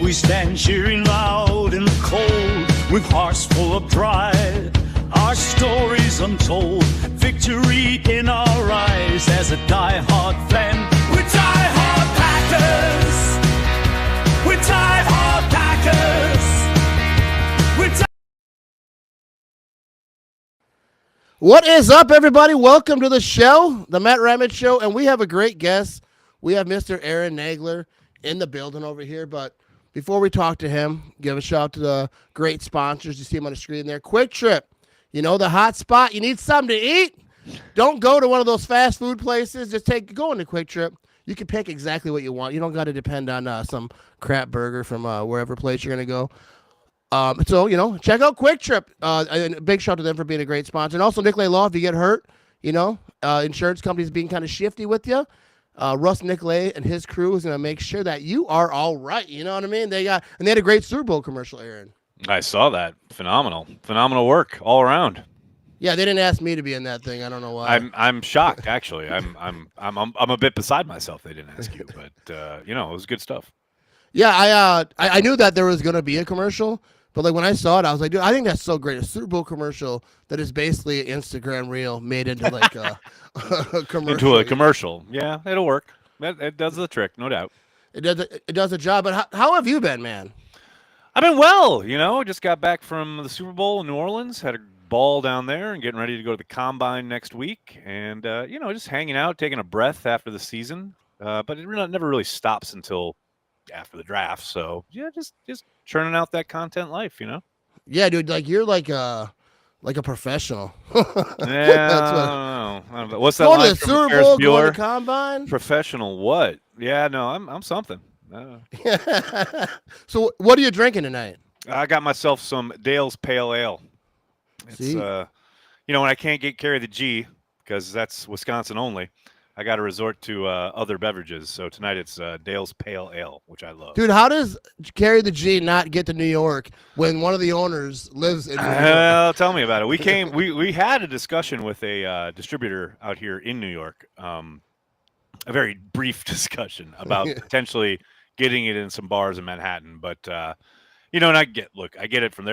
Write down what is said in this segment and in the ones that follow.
We stand cheering loud in the cold, with hearts full of pride. Our stories untold, victory in our eyes as a die-hard fan. We're die-hard Packers. We're die-hard Packers. We're What is up, everybody? Welcome to the show, the Matt Ramage Show, and we have a great guest. We have Mr. Aaron Nagler in the building over here, but before we talk to him, give a shout out to the great sponsors. You see them on the screen there. Quick Trip, you know, the hot spot. You need something to eat? Don't go to one of those fast food places. Just go into Quick Trip. You can pick exactly what you want. You don't got to depend on some crap burger from wherever place you're going to go. So, you know, check out Quick Trip. And a big shout out to them for being a great sponsor. And also, Nicolay Law, if you get hurt, you know, insurance companies being kind of shifty with you. Russ Nicolay and his crew is going to make sure that you are all right. You know what I mean? They had a great Super Bowl commercial, Aaron. I saw that. Phenomenal work all around. Yeah, they didn't ask me to be in that thing. I don't know why. I'm shocked, actually. I'm a bit beside myself. They didn't ask you, but you know, it was good stuff. Yeah, I knew that there was going to be a commercial, but like when I saw it, I was like, dude, I think that's so great. A Super Bowl commercial that is basically an Instagram reel made into like a commercial. Into a commercial. Yeah, it'll work. It does the trick, no doubt. It does the job. But how have you been, man? I've been well. You know, just got back from the Super Bowl in New Orleans. Had a ball down there and getting ready to go to the Combine next week. And, you know, just hanging out, taking a breath after the season. But it never really stops until after the draft. So, yeah, just churning out that content life, you know? Yeah, dude, like you're like a professional. Yeah, I don't know. What's that going line to the from Super Ferris Bowl, Bueller? going to Combine? Professional what? Yeah, no, I'm something. So what are you drinking tonight? I got myself some Dale's Pale Ale. It's See? you know, when I can't carry the G because that's Wisconsin only, I got to resort to other beverages. So tonight it's Dale's Pale Ale, which I love. Dude, how does Carry the G not get to New York when one of the owners lives in New York? Well, tell me about it. We had a discussion with a distributor out here in New York, a very brief discussion about potentially getting it in some bars in Manhattan. But, you know, and I get it from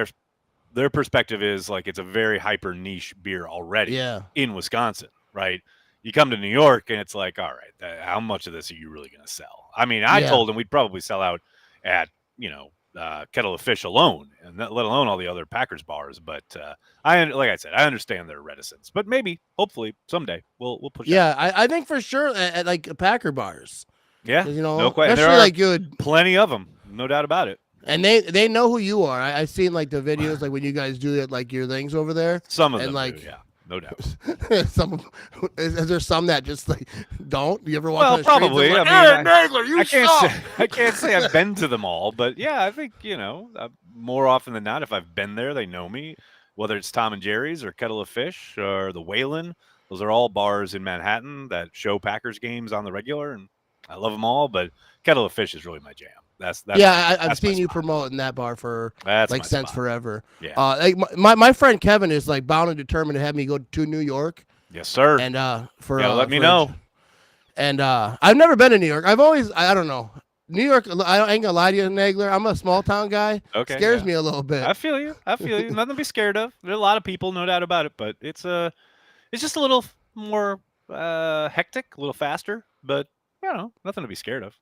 their perspective is like it's a very hyper niche beer already in Wisconsin, right? You come to New York and it's like, all right, how much of this are you really going to sell? I mean, I told them we'd probably sell out at, you know, Kettle of Fish alone, and let alone all the other Packers bars. But like I said, I understand their reticence. But maybe, hopefully, someday we'll push. Yeah, I think for sure at like Packer bars. Yeah, you know, no question. Especially like good, plenty of them, no doubt about it. And they know who you are. I've seen like the videos, like when you guys do it, like your things over there. Some of and them, like, do, yeah. No doubt. Is there some that just like don't? You ever walk on the probably. streets and I mean, mean, Nagler, you suck. I can't say I've been to them all, but yeah, I think, you know, more often than not, if I've been there, they know me. Whether it's Tom and Jerry's or Kettle of Fish or the Whalen, those are all bars in Manhattan that show Packers games on the regular, and I love them all. But Kettle of Fish is really my jam. I've seen you promoting that bar for like since forever. Yeah. Like my friend Kevin is like bound and determined to have me go to New York. Yes, sir. And let me know. And I've never been to New York. I don't know. New York, I ain't gonna lie to you, Nagler. I'm a small town guy. Okay. Scares me a little bit. I feel you. Nothing to be scared of. There are a lot of people, no doubt about it, but it's just a little more hectic, a little faster, but you know, nothing to be scared of.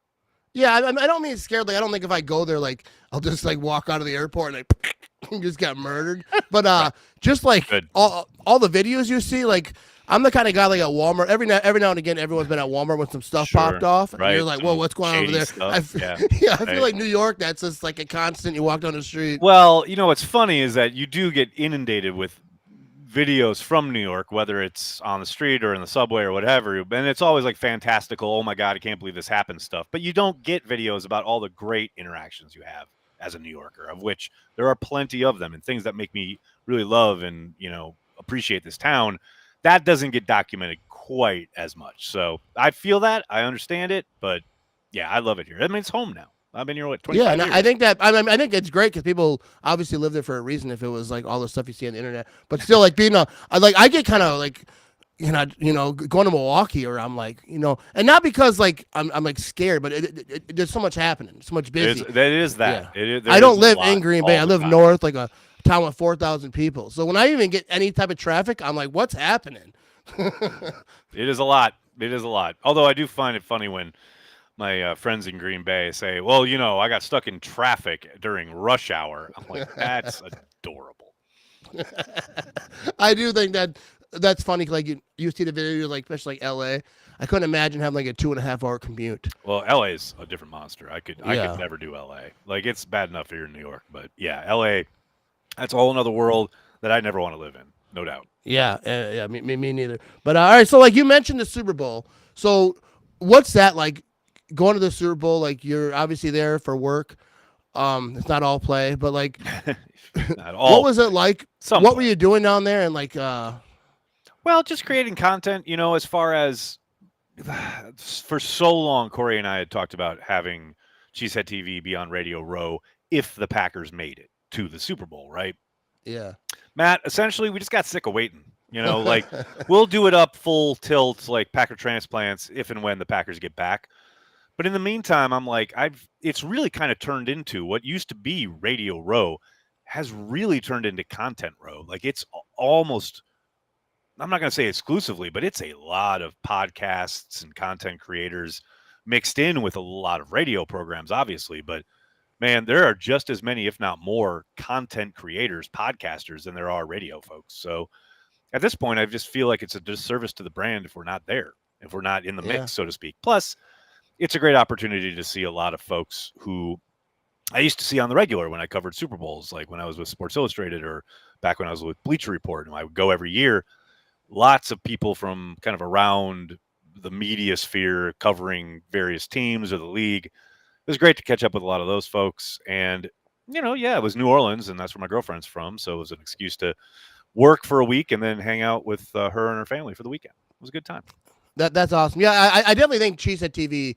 Yeah, I don't mean scared. Like I don't think if I go there, like I'll just like walk out of the airport and like just get murdered. But just like all the videos you see, like I'm the kind of guy like at Walmart. Every now and again, everyone's been at Walmart when some stuff popped off, and you're like, "Whoa, what's going on over there?" I feel like New York. That's just like a constant. You walk down the street. Well, you know what's funny is that you do get inundated with videos from New York, whether it's on the street or in the subway or whatever, and it's always like fantastical, oh my god, I can't believe this happened stuff, but you don't get videos about all the great interactions you have as a New Yorker, of which there are plenty of them, and things that make me really love and, you know, appreciate this town. That doesn't get documented quite as much. So I feel that, I understand it, but yeah, I love it here. I mean, it's home now. I've been here, what, 25 years? Yeah, and I think it's great because people obviously live there for a reason if it was like all the stuff you see on the internet. But still, like being I get kind of like going to Milwaukee, or I'm like, and not because like I'm like scared, but there's so much happening, so much busy. That. Yeah. There I don't is live a lot in Green Bay. I all the live time. north, like a town with 4,000 people. So when I even get any type of traffic, I'm like, what's happening? It is a lot. It is a lot. Although I do find it funny when my friends in Green Bay say, well, I got stuck in traffic during rush hour. I'm like, that's adorable. I do think that's funny. Like you see the video, like especially like LA. I couldn't imagine having like a 2.5 hour commute. Well, LA is a different monster. I could never do LA. Like it's bad enough here in New York, but yeah, LA, that's a whole another world that I never want to live in, no doubt. Yeah, me neither. But all right, so like you mentioned the Super Bowl. So what's that like? Going to the Super Bowl, like you're obviously there for work. It's not all play, but like, not all. What was it like? What were you doing down there? And like, well, just creating content. As far as for so long, Corey and I had talked about having Cheesehead TV be on Radio Row if the Packers made it to the Super Bowl, right? Yeah. Matt, essentially, we just got sick of waiting. Like we'll do it up full tilt, like Packer transplants, if and when the Packers get back. But in the meantime, I'm like, it's really kind of turned into what used to be Radio Row has really turned into Content Row. Like it's almost, I'm not going to say exclusively, but it's a lot of podcasts and content creators mixed in with a lot of radio programs, obviously. But man, there are just as many, if not more, content creators, podcasters than there are radio folks. So at this point, I just feel like it's a disservice to the brand if we're not there, if we're not in the mix, so to speak. Plus, it's a great opportunity to see a lot of folks who I used to see on the regular when I covered Super Bowls, like when I was with Sports Illustrated or back when I was with Bleacher Report, and I would go every year. Lots of people from kind of around the media sphere covering various teams or the league. It was great to catch up with a lot of those folks. And, it was New Orleans, and that's where my girlfriend's from. So it was an excuse to work for a week and then hang out with her and her family for the weekend. It was a good time. That's awesome. Yeah, I definitely think Cheesehead TV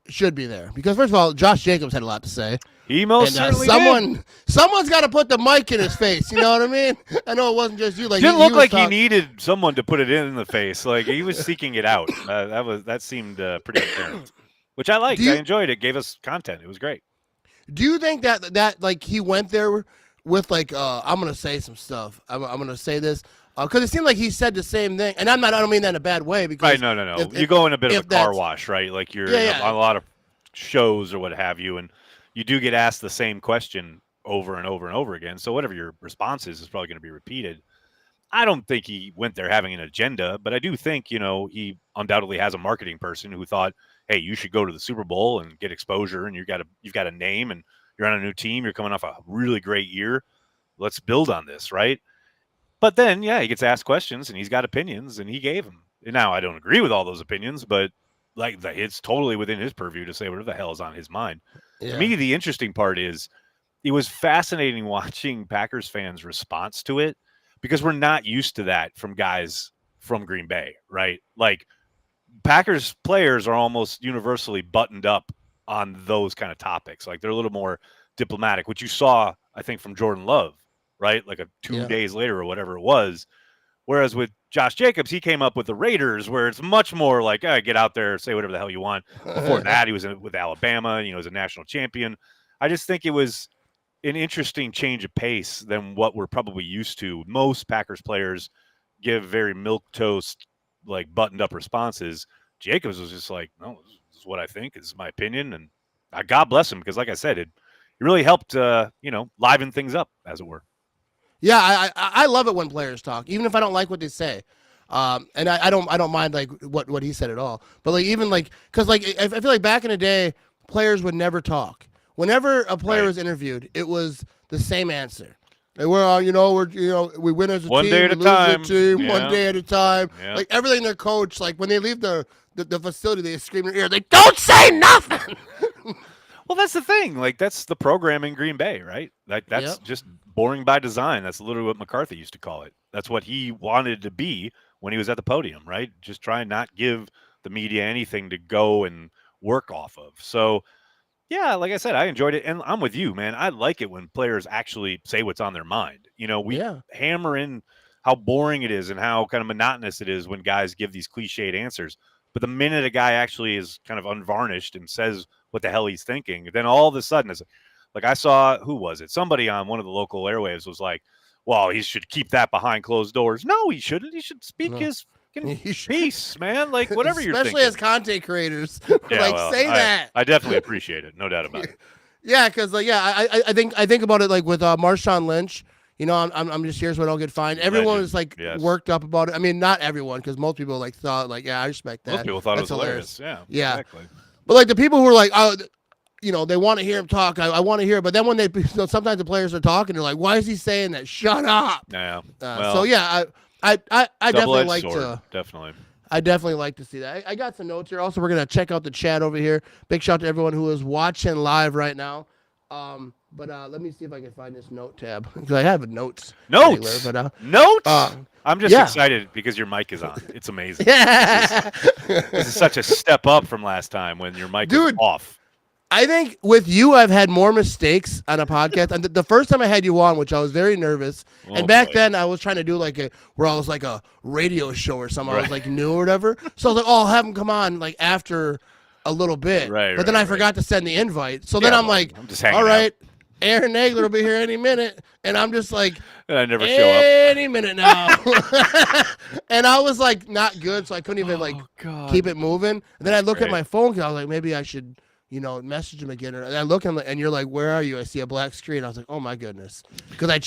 should be there because first of all, Josh Jacobs had a lot to say. He most certainly did. Someone's got to put the mic in his face. You know what I mean? I know it wasn't just you. Like didn't look like he needed someone to put it in the face. Like he was seeking it out. That seemed pretty apparent, which I liked. I enjoyed it. Gave us content. It was great. Do you think that like he went there with like I'm gonna say some stuff. I'm gonna say this. Because it seemed like he said the same thing, and I don't mean that in a bad way. Because right, no. You go in a bit of a car wash, right? Like you're on a lot of shows or what have you, and you do get asked the same question over and over and over again. So whatever your response is probably going to be repeated. I don't think he went there having an agenda, but I do think he undoubtedly has a marketing person who thought, hey, you should go to the Super Bowl and get exposure, and you've got a name, and you're on a new team, you're coming off a really great year. Let's build on this, right? But then, he gets asked questions, and he's got opinions, and he gave them. And now, I don't agree with all those opinions, but like it's totally within his purview to say whatever the hell is on his mind. Yeah. To me, the interesting part is it was fascinating watching Packers fans' response to it because we're not used to that from guys from Green Bay, right? Like Packers players are almost universally buttoned up on those kind of topics. Like they're a little more diplomatic, which you saw, I think, from Jordan Love. Right? Like 2 days later or whatever it was. Whereas with Josh Jacobs, he came up with the Raiders where it's much more like, get out there, say whatever the hell you want. Before that, he was with Alabama, as a national champion. I just think it was an interesting change of pace than what we're probably used to. Most Packers players give very milquetoast, like buttoned up responses. Jacobs was just like, no, this is what I think. This is my opinion. And God bless him because like I said, it really helped, liven things up, as it were. Yeah, I love it when players talk, even if I don't like what they say, and I don't mind like what he said at all. But like even like because like I feel like back in the day, players would never talk. Whenever a player was interviewed, it was the same answer. Like we win as a one team, day at we a lose time. as a team, Yeah. 1 day at a time. Yeah. Like everything their coach, like when they leave the facility, they scream in their ear, they don't say nothing. Well, that's the thing. Like, that's the program in Green Bay, right? Like, that's just boring by design. That's literally what McCarthy used to call it. That's what he wanted to be when he was at the podium, right? Just try and not give the media anything to go and work off of. So, yeah, like I said, I enjoyed it. And I'm with you, man. I like it when players actually say what's on their mind. We hammer in how boring it is and how kind of monotonous it is when guys give these cliched answers. But the minute a guy actually is kind of unvarnished and says what the hell he's thinking, then all of a sudden it's like I saw, who was it? Somebody on one of the local airwaves was like, well, he should keep that behind closed doors. No, he shouldn't. He should speak his peace, man. Like, whatever you're thinking. Especially as content creators. Yeah, like, say that. I definitely appreciate it. No doubt about it. Yeah, because, like, I think about it, like, with Marshawn Lynch. You know, I'm just here so I don't get fined. Everyone is, like, worked up about it. I mean, not everyone, because most people, like, thought, like, yeah, I respect that. Most people thought it was hilarious. Yeah, exactly. But, like, the people who were like, oh, you know, they want to hear him talk. I want to hear it. But then when sometimes the players are talking, they're like, why is he saying that? Shut up. Yeah. So, yeah, I definitely like to. Definitely. I definitely like to see that. I got some notes here. Also, we're going to check out the chat over here. Big shout out to everyone who is watching live right now. But let me see if I can find this note tab. Because I have notes. Notes? But, notes? I'm just excited because your mic is on. It's amazing. This is such a step up from last time when your mic was off. I think with you, I've had more mistakes on a podcast. And the first time I had you on, which I was very nervous. And back then, I was trying to do where I was like a radio show or something. Right. I was like new or whatever. So I was like, oh, I'll have him come on like after a little bit. But then I forgot to send the invite. So then I'm like, all right, Aaron Nagler will be here any minute. And I'm just like, and I never show up. Any minute now. And I was like, not good. So I couldn't even keep it moving. And then I look at my phone because I was like, maybe I should, you know, message him again. And I look and you're like, where are you? I see a black screen. I was like, oh my goodness. Because I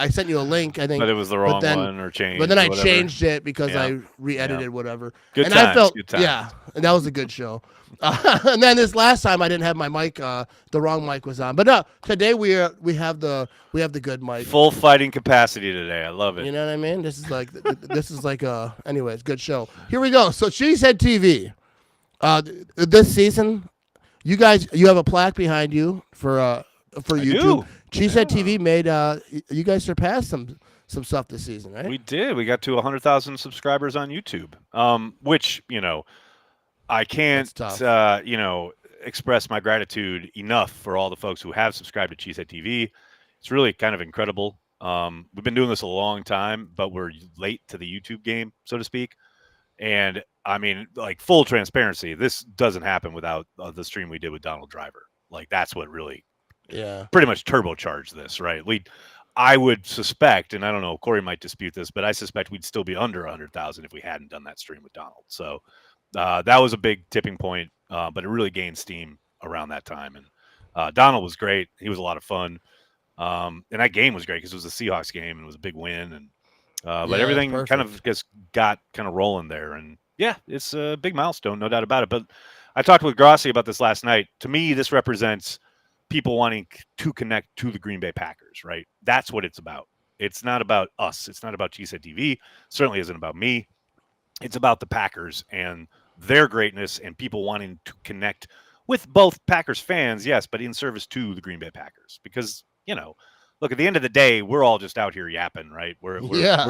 sent you a link, I think. But it was the wrong one or changed. But then I changed it because I re-edited whatever. Good and times, I felt, good times. yeah, and that was a good show. And then this last time I didn't have my mic, the wrong mic was on. But no, today we have the good mic. Full fighting capacity today. I love it. You know what I mean? This is like anyways, good show. Here we go. So Cheesehead TV. This season, you have a plaque behind you for YouTube. Cheesehead TV made you guys surpassed some stuff this season, right? We did. We got to 100,000 subscribers on YouTube. Which, you know, I can't express my gratitude enough for all the folks who have subscribed to Cheesehead TV. It's really kind of incredible. We've been doing this a long time, but we're late to the YouTube game, so to speak. And I mean, like, full transparency, this doesn't happen without the stream we did with Donald Driver. Like, that's what really pretty much turbocharged this, right? I would suspect, and I don't know, Corey might dispute this, but I suspect we'd still be under 100,000 if we hadn't done that stream with Donald. So that was a big tipping point, but it really gained steam around that time. And Donald was great. He was a lot of fun. And that game was great because it was a Seahawks game and it was a big win. And but everything kind of just got kind of rolling there. And yeah, it's a big milestone, no doubt about it. But I talked with Grossi about this last night. To me, this represents people wanting to connect to the Green Bay Packers, right? That's what it's about. It's not about us. It's not about Cheesehead TV. Certainly isn't about me. It's about the Packers and their greatness and people wanting to connect with both Packers fans, yes, but in service to the Green Bay Packers. Because, you know, look, at the end of the day, we're all just out here yapping, right? We're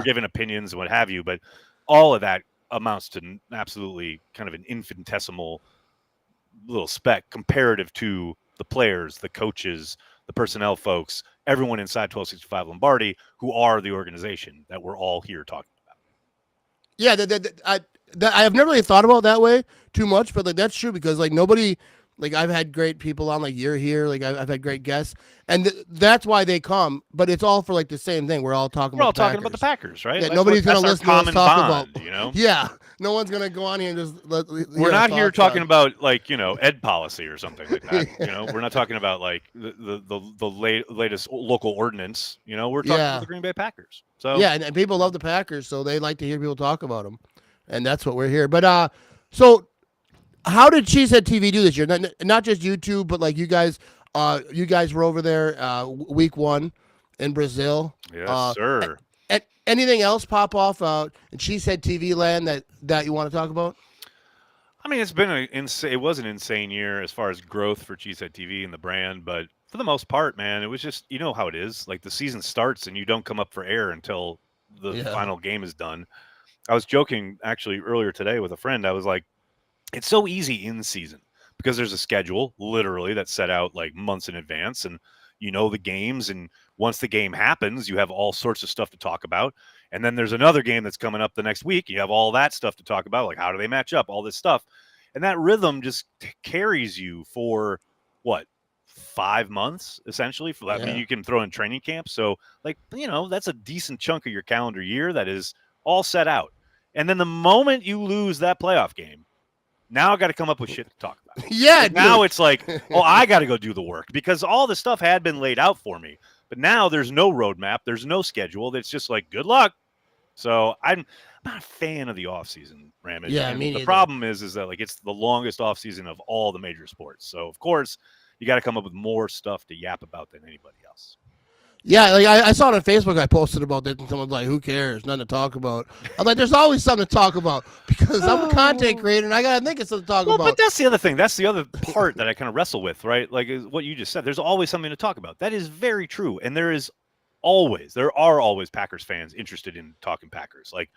giving opinions and what have you, but all of that amounts to absolutely kind of an infinitesimal little speck comparative to the players, the coaches, the personnel folks, everyone inside 1265 Lombardi who are the organization that we're all here talking about. Yeah, I have never really thought about it that way too much, but like that's true because like nobody, like I've had great people on, like you're here, like I've had great guests, and that's why they come. But it's all for like the same thing. We're all talking about the Packers, right? Yeah, nobody's gonna listen to us talk about, you know. Yeah, no one's gonna go on here and just we're not here talking about like, you know, ed policy or something like that. You know, we're not talking about like the latest local ordinance. You know, we're talking about the Green Bay Packers. So yeah, and people love the Packers, so they like to hear people talk about them, and that's what we're here. But so how did Cheesehead TV do this year? Not just YouTube, but like you guys were over there week 1 in Brazil. Yes, sir. Anything else pop off in Cheesehead TV land that you want to talk about? I mean, it's been it was an insane year as far as growth for Cheesehead TV and the brand, but for the most part, man, it was just, you know how it is. Like the season starts and you don't come up for air until the final game is done. I was joking actually earlier today with a friend. I was like, it's so easy in season because there's a schedule literally that's set out like months in advance, and you know the games, and once the game happens, you have all sorts of stuff to talk about. And then there's another game that's coming up the next week. You have all that stuff to talk about, like how do they match up, all this stuff. And that rhythm just carries you for, 5 months, essentially? For that, I mean, you can throw in training camp. So, that's a decent chunk of your calendar year that is all set out. And then the moment you lose that playoff game, now I got to come up with shit to talk about. Yeah, now it's like, I got to go do the work because all the stuff had been laid out for me. But now there's no roadmap. There's no schedule. It's just like, good luck. So I'm not a fan of the offseason, Ramage. Yeah, and me the neither. problem is that it's the longest offseason of all the major sports. So, of course, you got to come up with more stuff to yap about than anybody else. Yeah, like I saw it on Facebook. I posted about this, and someone's like, "Who cares? Nothing to talk about." I'm like, "There's always something to talk about because I'm a content creator and I gotta think of something to talk about." But that's the other thing. That's the other part that I kind of wrestle with, right? Like what you just said. There's always something to talk about. That is very true, and there are always Packers fans interested in talking Packers. Like,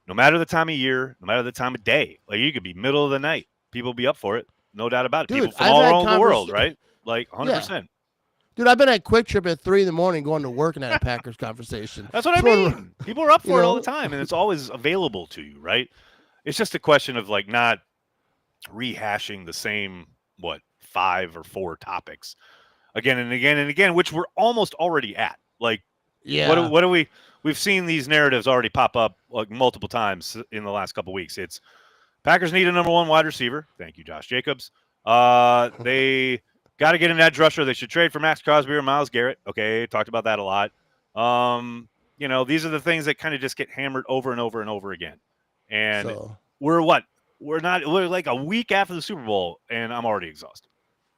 no matter the time of year, no matter the time of day, like you could be middle of the night, people will be up for it, no doubt about it. Dude, People from I've all had around the world, right? Like 100%. Yeah. Dude, I've been at Quick Trip at 3 a.m. going to work and had a Packers conversation. That's what I mean. People are up for it all the time, and it's always available to you, right? It's just a question of like not rehashing the same 5 or 4 topics again and again and again, which we're almost already at. Like, what do we've seen these narratives already pop up like multiple times in the last couple weeks. It's Packers need a number 1 wide receiver. Thank you, Josh Jacobs. They got to get an edge rusher. They should trade for Max Crosby or Myles Garrett. Okay, talked about that a lot. These are the things that kind of just get hammered over and over and over again. And we're like a week after the Super Bowl, and I'm already exhausted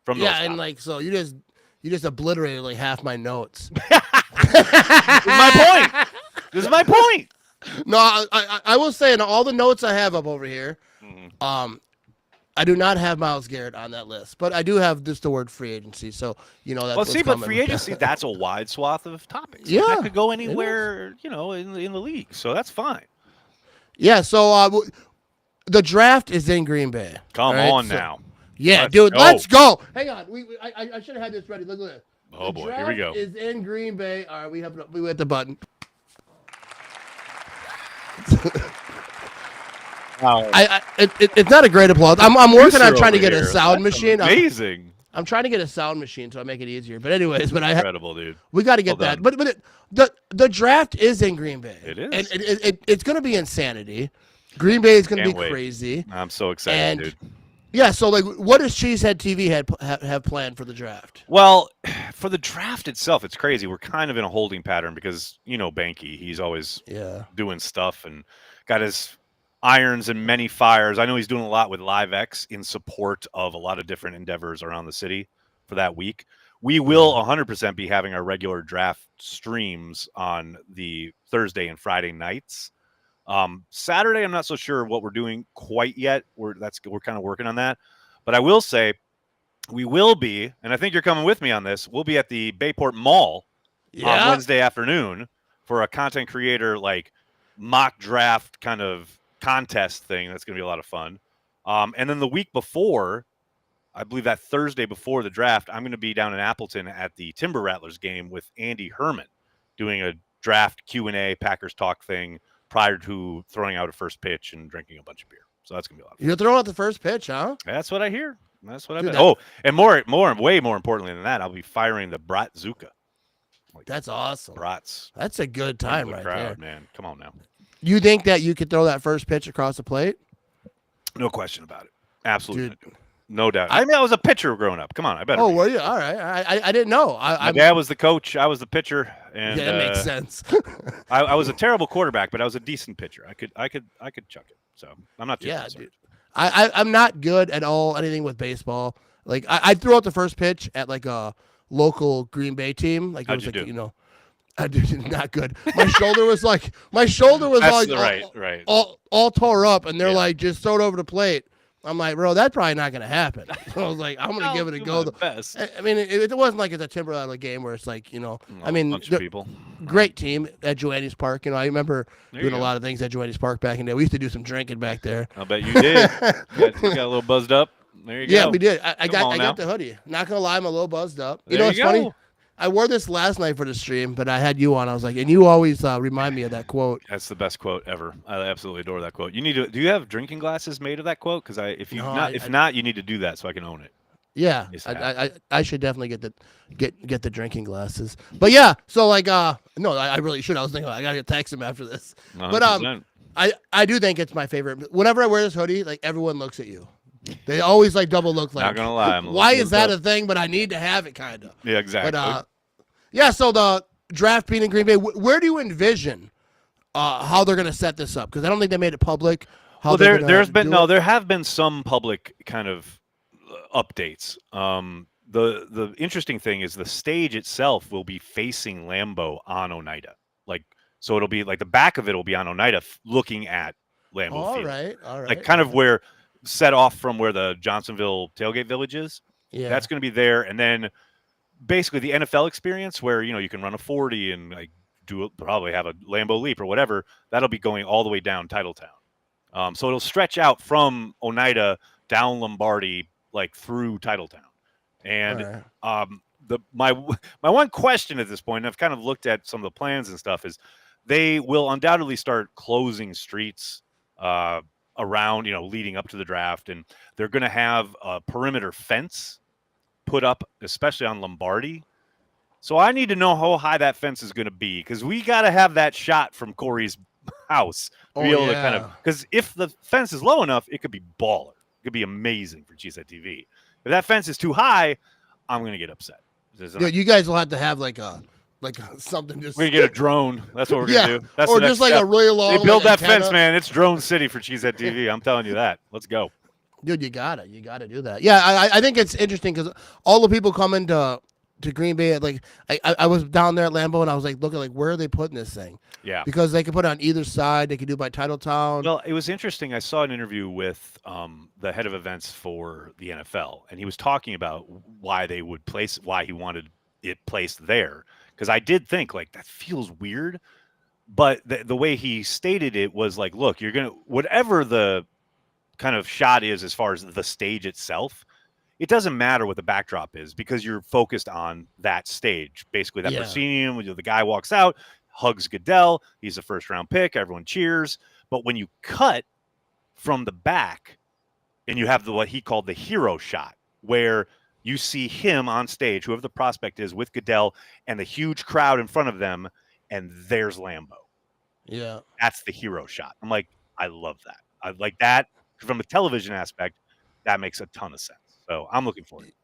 from those topics. And like so you just obliterated like half my notes. This is my point. No, I will say in all the notes I have up over here, I do not have Myles Garrett on that list, but I do have just the word free agency. So that's but free agency, that's a wide swath of topics. Yeah, that could go anywhere, in the league. So that's fine. Yeah. So the draft is in Green Bay. Come on now. Yeah, let's go. Hang on. I should have had this ready. Look at this. Oh boy, here we go. Is in Green Bay. All right, we hit the button. It's not a great applause. I'm working on trying to get a sound machine. Amazing. I'm trying to get a sound machine so I make it easier. But anyways, incredible, dude. We got to get that. But the draft is in Green Bay. It is, and it's going to be insanity. Green Bay is going to be crazy. I'm so excited, dude. Yeah. So like, what does Cheesehead TV have planned for the draft? Well, for the draft itself, it's crazy. We're kind of in a holding pattern because Banky, he's always doing stuff and got his irons and many fires. I know he's doing a lot with LiveX in support of a lot of different endeavors around the city for that week. We will 100% be having our regular draft streams on the Thursday and Friday nights. Saturday, I'm not so sure what we're doing quite yet. We're kind of working on that. But I will say we will be, and I think you're coming with me on this, we'll be at the Bayport Mall on Wednesday afternoon for a content creator like mock draft kind of contest thing. That's going to be a lot of fun. And then the week before, I believe that Thursday before the draft, I'm going to be down in Appleton at the Timber Rattlers game with Andy Herman doing a draft Q&A Packers talk thing prior to throwing out a first pitch and drinking a bunch of beer. So that's going to be a lot of fun. You're throwing out the first pitch, huh? That's what I hear. That's what I've been. Oh, and way more importantly than that, I'll be firing the Brat Zuka. That's awesome. Brats. That's a good time right crowd, there. Man. Come on now. You think that you could throw that first pitch across the plate? No question about it. Absolutely. Dude. No doubt. I mean, I was a pitcher growing up. Come on, I better. Oh, were you? All right. I didn't know. My dad was the coach. I was the pitcher. And, yeah, that makes sense. I was a terrible quarterback, but I was a decent pitcher. I could chuck it. So I'm not too concerned. Dude. I'm not good at all anything with baseball. Like I threw out the first pitch at like a local Green Bay team. Like it was like I did not good. My shoulder was all tore up, and they're like, just throw it over the plate. I'm like, bro, that's probably not gonna happen. So I was like, I'm gonna give it a go. Best. I mean, it wasn't like it's a Timber Rattle game where it's like, I mean, bunch of people. Great team at Joanne's Park. I remember doing a lot of things at Joanne's Park back in the day. We used to do some drinking back there. I bet you did. you got a little buzzed up. There you go. Yeah, we did. I got the hoodie. Not gonna lie, I'm a little buzzed up. What's funny? I wore this last night for the stream, but I had you on. I was like, and you always remind me of that quote. That's the best quote ever. I absolutely adore that quote. You need to. Do you have drinking glasses made of that quote? Because if not, you need to do that so I can own it. Yeah, I should definitely get the drinking glasses. But yeah, so like no, I really should. I was thinking I gotta text him after this. 100%. But I do think it's my favorite. Whenever I wear this hoodie, like everyone looks at you. They always like double look. Like, not gonna lie, why is that a thing? But I need to have it, kind of. Yeah, exactly. But yeah. So the draft being in Green Bay, where do you envision how they're gonna set this up? Because I don't think they made it public. Well, there have been some public kind of updates. The interesting thing is the stage itself will be facing Lambeau on Oneida. So it'll be like the back of it will be on Oneida looking at Lambeau Field. All right. Like kind of where set off from where the Johnsonville Tailgate Village is. Yeah. That's going to be there. And then basically the NFL experience where, you can run a 40 and like probably have a Lambeau leap or whatever. That'll be going all the way down Titletown. So it'll stretch out from Oneida down Lombardy, like through Titletown. And my one question at this point, and I've kind of looked at some of the plans and stuff, is they will undoubtedly start closing streets around, leading up to the draft, and they're going to have a perimeter fence put up, especially on Lombardy. So I need to know how high that fence is going to be, because we got to have that shot from Corey's house to be able to kind of, because if the fence is low enough, it could be baller. It could be amazing for Cheesehead TV. If that fence is too high, I'm going to get upset. Yeah, you guys will have to have like something. Just we're gonna get a drone. That's what we're gonna do. That's or just like a really long. They build that fence, man. It's drone city for Cheesehead TV. I'm telling you that. Let's go, dude. You gotta do that. Yeah, I think it's interesting because all the people coming to Green Bay. Like I was down there at Lambeau and I was like looking like where are they putting this thing? Yeah, because they can put it on either side. They can do it by Titletown. Well, it was interesting. I saw an interview with the head of events for the NFL, and he was talking about why he wanted it placed there. Because I did think like that feels weird, but the way he stated it was like, look, you're gonna whatever the kind of shot is as far as the stage itself. It doesn't matter what the backdrop is because you're focused on that stage. Basically, that proscenium, the guy walks out, hugs Goodell. He's a first-round pick. Everyone cheers. But when you cut from the back and you have what he called the hero shot, where you see him on stage, whoever the prospect is, with Goodell and the huge crowd in front of them, and there's Lambeau. Yeah. That's the hero shot. I'm like, I love that. I like that. From a television aspect, that makes a ton of sense. So I'm looking forward to it.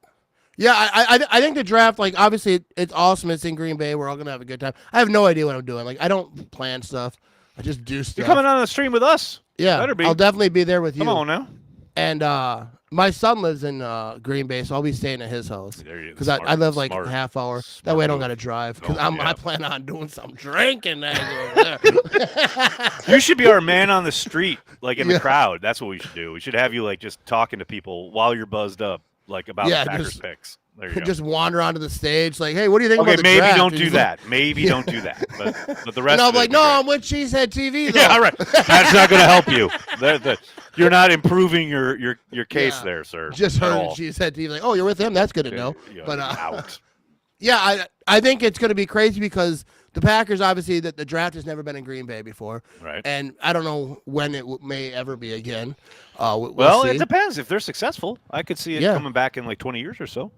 Yeah, I think the draft, like, obviously it's awesome. It's in Green Bay. We're all going to have a good time. I have no idea what I'm doing. Like, I don't plan stuff. I just do stuff. You're coming on the stream with us. Yeah. Better be. I'll definitely be there with you. Come on now. And my son lives in Green Bay, so I'll be staying at his house. Because I live like a half hour. That way I don't got to drive. Because I plan on doing some drinking. You should be our man on the street, like in the crowd. That's what we should do. We should have you like just talking to people while you're buzzed up, like about the Packers picks. There you go. Just wander onto the stage, like, hey, what do you think about the draft? Maybe don't do that. Maybe don't do that. But the rest. And I'm like, no, I'm with Cheesehead TV. Though. Yeah, all right. That's not going to help you. You're not improving your case there, sir. Just heard Cheesehead TV. Like, oh, you're with him. That's good to know. But yeah, I think it's going to be crazy because the Packers, obviously, the draft has never been in Green Bay before. Right. And I don't know when it may ever be again. Well, it depends. If they're successful, I could see it coming back in like 20 years or so.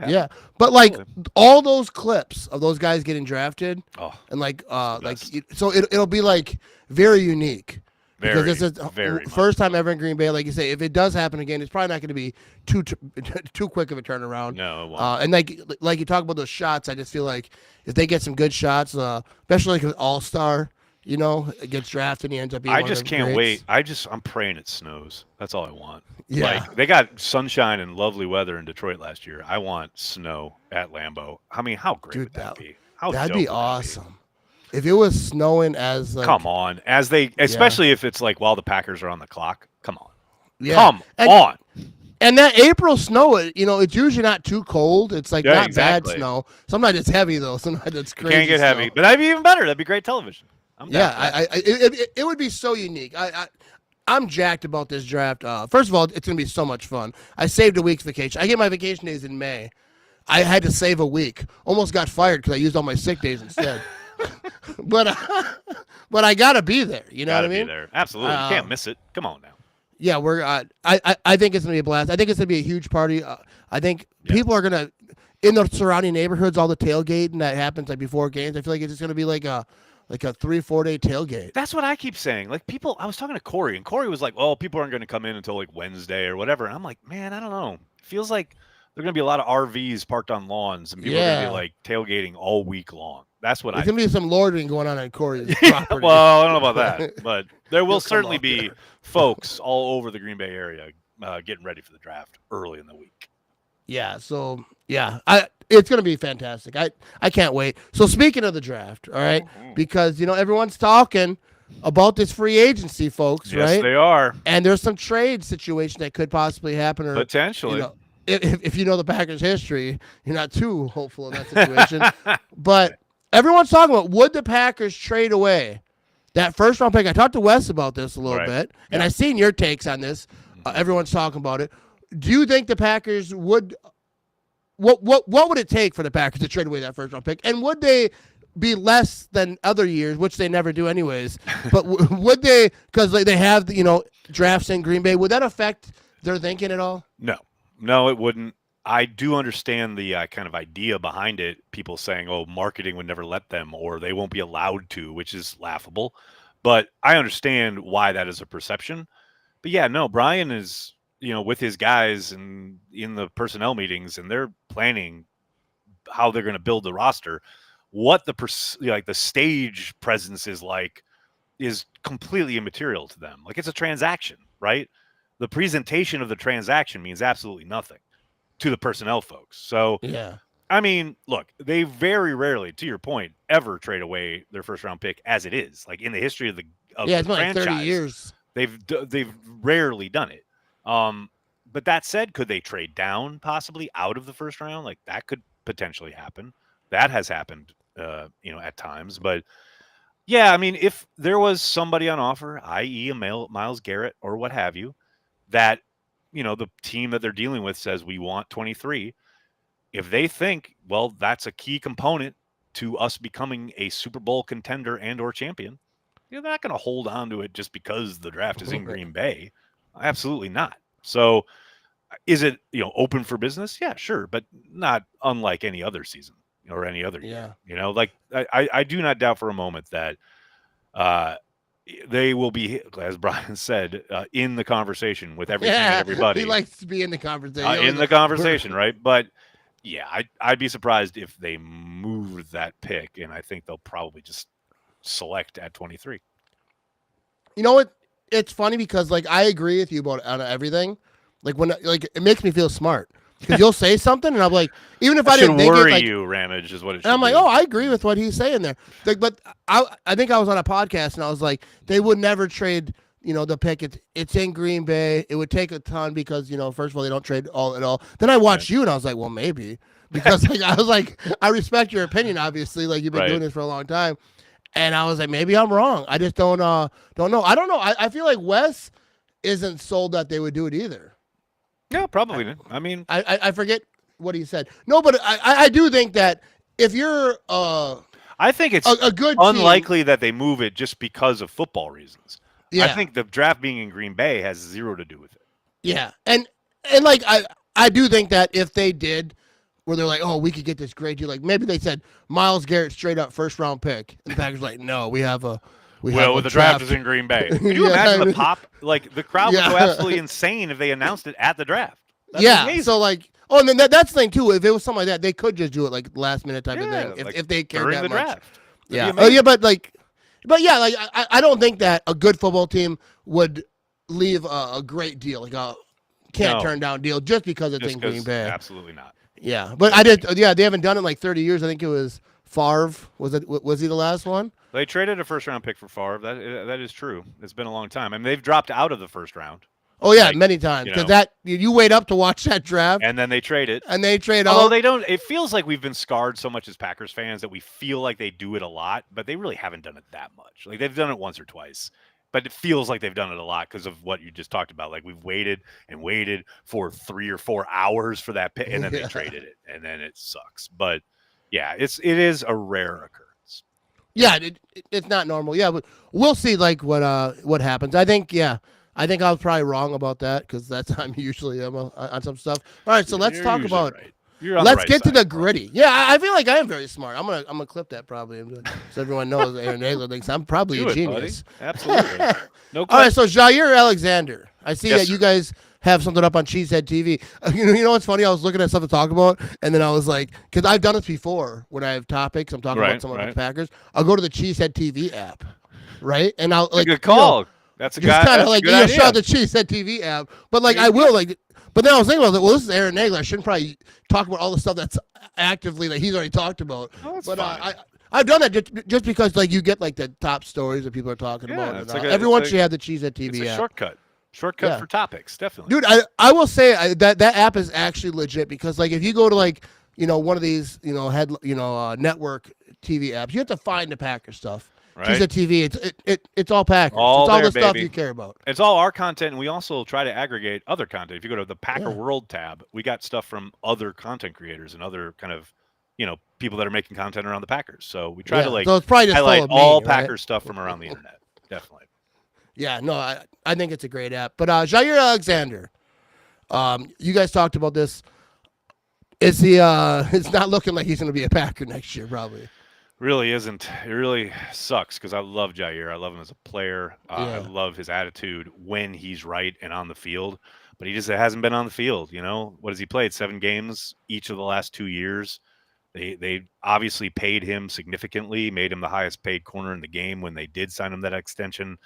Yeah, but like all those clips of those guys getting drafted, and like so it'll be like very unique. Because this is the first time ever in Green Bay. Like you say, if it does happen again, it's probably not going to be too quick of a turnaround. No, it won't. And like you talk about those shots, I just feel like if they get some good shots, especially like an all-star, gets drafted and he ends up being I just can't wait. I'm praying it snows. That's all I want. Yeah. Like they got sunshine and lovely weather in Detroit last year. I want snow at Lambeau. I mean, how great would that be? That'd be awesome. If it was snowing as come on, especially if it's like while the Packers are on the clock. Come on. Yeah. Come on. And that April snow, it's usually not too cold. It's like not bad snow. Sometimes it's heavy though. Sometimes it's crazy. Can't get heavy, but that'd be even better. That'd be great television. It would be so unique. I'm jacked about this draft. First of all, it's gonna be so much fun. I saved a week's vacation. I get my vacation days in May. I had to save a week. Almost got fired because I used all my sick days instead. but I gotta be there. You know what I mean? Be there. Absolutely. You can't miss it. Come on now. Yeah, we're. I think it's gonna be a blast. I think it's gonna be a huge party. I think people are gonna in the surrounding neighborhoods. All the tailgating that happens like before games. I feel like it's just gonna be like a 3-4 day tailgate. That's what I keep saying. Like people, I was talking to Corey, and Corey was like, "Oh, people aren't going to come in until like Wednesday or whatever." And I'm like, "Man, I don't know. It feels like there's going to be a lot of RVs parked on lawns, and people are going to be like tailgating all week long." That's what There's going to be some lording going on Corey's property. Well, I don't know about that, but there will certainly be folks all over the Green Bay area getting ready for the draft early in the week. Yeah. So it's going to be fantastic. I can't wait. So speaking of the draft, all right, because everyone's talking about this free agency, folks, right? Yes, they are. And there's some trade situation that could possibly happen, or potentially. If you know the Packers' history, you're not too hopeful in that situation. But everyone's talking about, would the Packers trade away that first round pick? I talked to Wes about this a little bit, and I've seen your takes on this. Everyone's talking about it. Do you think the Packers would? What would it take for the Packers to trade away that first round pick? And would they be less than other years, which they never do anyways? But would they, because they have drafts in Green Bay? Would that affect their thinking at all? No, it wouldn't. I do understand the kind of idea behind it. People saying, "Oh, marketing would never let them, or they won't be allowed to," which is laughable. But I understand why that is a perception. But yeah, no, Brian is. With his guys and in the personnel meetings, and they're planning how they're going to build the roster. What the stage presence is like is completely immaterial to them. Like, it's a transaction, right? The presentation of the transaction means absolutely nothing to the personnel folks. So, I mean, look, they very rarely, to your point, ever trade away their first round pick as it is. Like, in the history of the it's been franchise, like 30 years. They've rarely done it. But that said, could they trade down possibly out of the first round? Like, that could potentially happen. That has happened, at times. But yeah, I mean, if there was somebody on offer, i.e. a Myles Garrett or what have you, that, the team that they're dealing with says we want 23. If they think, well, that's a key component to us becoming a Super Bowl contender and or champion, they're not going to hold on to it just because the draft is in Green Bay. Absolutely not. So is it, open for business? Yeah, sure. But not unlike any other season or any other year. Like I do not doubt for a moment that they will be, as Brian said, in the conversation with everything and everybody. He likes to be in the conversation. Conversation, right? But yeah, I'd be surprised if they moved that pick, and I think they'll probably just select at 23. You know what? It's funny because I agree with you about everything. It makes me feel smart because you'll say something and I'm like, even if I didn't think worry you, Ramage is what it should. And I'm like, oh, I agree with what he's saying there. But I think I was on a podcast and I was like, they would never trade. The pick. It's in Green Bay. It would take a ton because first of all they don't trade all at all. Then I watched you and I was like, well, maybe because I was like, I respect your opinion. Obviously, you've been doing this for a long time. And I was like, maybe I'm wrong. I just don't know. I don't know. I feel like Wes isn't sold that they would do it either. Yeah, probably. I mean, I forget what he said. No, but I do think that if you're I think it's a good unlikely that they move it just because of football reasons. Yeah. I think the draft being in Green Bay has zero to do with it. Yeah. And I do think that if they did, where they're like, oh, we could get this great deal. Like maybe they said Myles Garrett straight up first round pick. And the Packers like, no, we have a the draft is in Green Bay. Can you imagine the pop? Like the crowd would go absolutely insane if they announced it at the draft. That'd be amazing. So and then that's the thing too. If it was something like that, they could just do it last minute type of thing. If they cared that the much. Draft. Yeah. I don't think that a good football team would leave a great deal, can't turn down deal just because it's in Green Bay. Absolutely not. Yeah, but they haven't done it in 30 years. I think it was Favre. Was he the last one? They traded a first round pick for Favre. That is true. It's been a long time. I mean, they've dropped out of the first round. Oh yeah, many times because you wait up to watch that draft, and then they trade it, and they trade. Although they don't, it feels like we've been scarred so much as Packers fans that we feel like they do it a lot, but they really haven't done it that much. Like they've done it once or twice, but it feels like they've done it a lot because of what you just talked about. Like we've waited and waited for 3 or 4 hours for that pick, and then they traded it, and then it sucks. But yeah, it is a rare occurrence. Yeah, it's not normal. Yeah, but we'll see what happens. I think I was probably wrong about that because I'm usually on some stuff. All right, so let's talk about. Right. Let's get to the gritty. Yeah, I feel like I am very smart. I'm gonna clip that probably so everyone knows Aaron Nagler thinks I'm probably a genius. Absolutely. No question. All right, so Jaire Alexander. I see that you guys have something up on Cheesehead TV. You know what's funny? I was looking at something to talk about, and then I was like, because I've done this before when I have topics. I'm talking about some of the Packers. I'll go to the Cheesehead TV app, right? And I'll like good call. That's a guy. Kind of like shout out the Cheesehead TV app, but I will . But then I was thinking about well, this is Aaron Nagler. I shouldn't probably talk about all the stuff that's actively that he's already talked about. Oh, but I've done that just because you get the top stories that people are talking about. Everyone should have the Cheesehead TV it's a app. Shortcut for topics, definitely. Dude, I will say that app is actually legit because if you go to one of these network TV apps, you have to find the Packer stuff. Right. Cheesehead TV, it's all Packers. It's all the stuff you care about. It's all our content, and we also try to aggregate other content. If you go to the Packer World tab, we got stuff from other content creators and other kind of, people that are making content around the Packers. So we try to so it's probably just highlight all Packers stuff from around the internet. Definitely. Yeah, no, I think it's a great app. But Jaire Alexander, you guys talked about this. Is he? It's not looking like he's going to be a Packer next year, probably. Really isn't. It really sucks because I love Jaire. I love him as a player. I love his attitude when he's right and on the field. But he just hasn't been on the field. What has he played? 7 games each of the last 2 years. They obviously paid him significantly, made him the highest paid corner in the game when they did sign him that extension.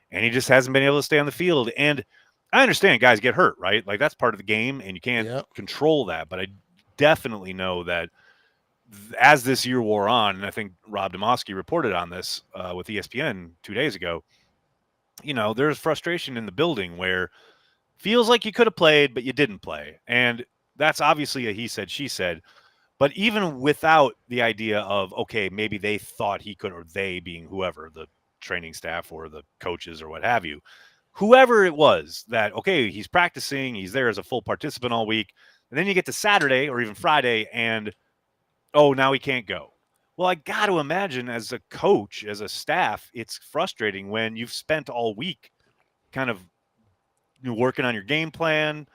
And he just hasn't been able to stay on the field. And I understand guys get hurt, right? That's part of the game, and you can't control that. But I definitely know that as this year wore on, and I think Rob Demoski reported on this with ESPN 2 days ago, there's frustration in the building where feels like you could have played, but you didn't play. And that's obviously a he said, she said. But even without the idea of, okay, maybe they thought he could, or they being whoever, the training staff or the coaches or what have you, whoever it was that, okay, he's practicing, he's there as a full participant all week. And then you get to Saturday or even Friday and, oh, now he can't go. Well, I got to imagine as a coach, as a staff, it's frustrating when you've spent all week kind of working on your game plan,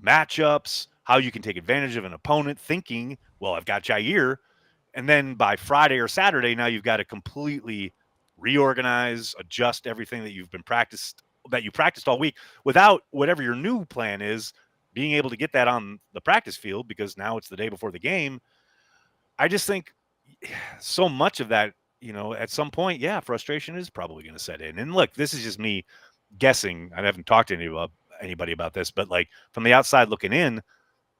matchups, how you can take advantage of an opponent, thinking, well, I've got Jaire. And then by Friday or Saturday, now you've got to completely reorganize, adjust everything that you practiced all week without whatever your new plan is, being able to get that on the practice field because now it's the day before the game. I just think so much of that, at some point, frustration is probably going to set in. And look, this is just me guessing. I haven't talked to anybody about this, but from the outside looking in,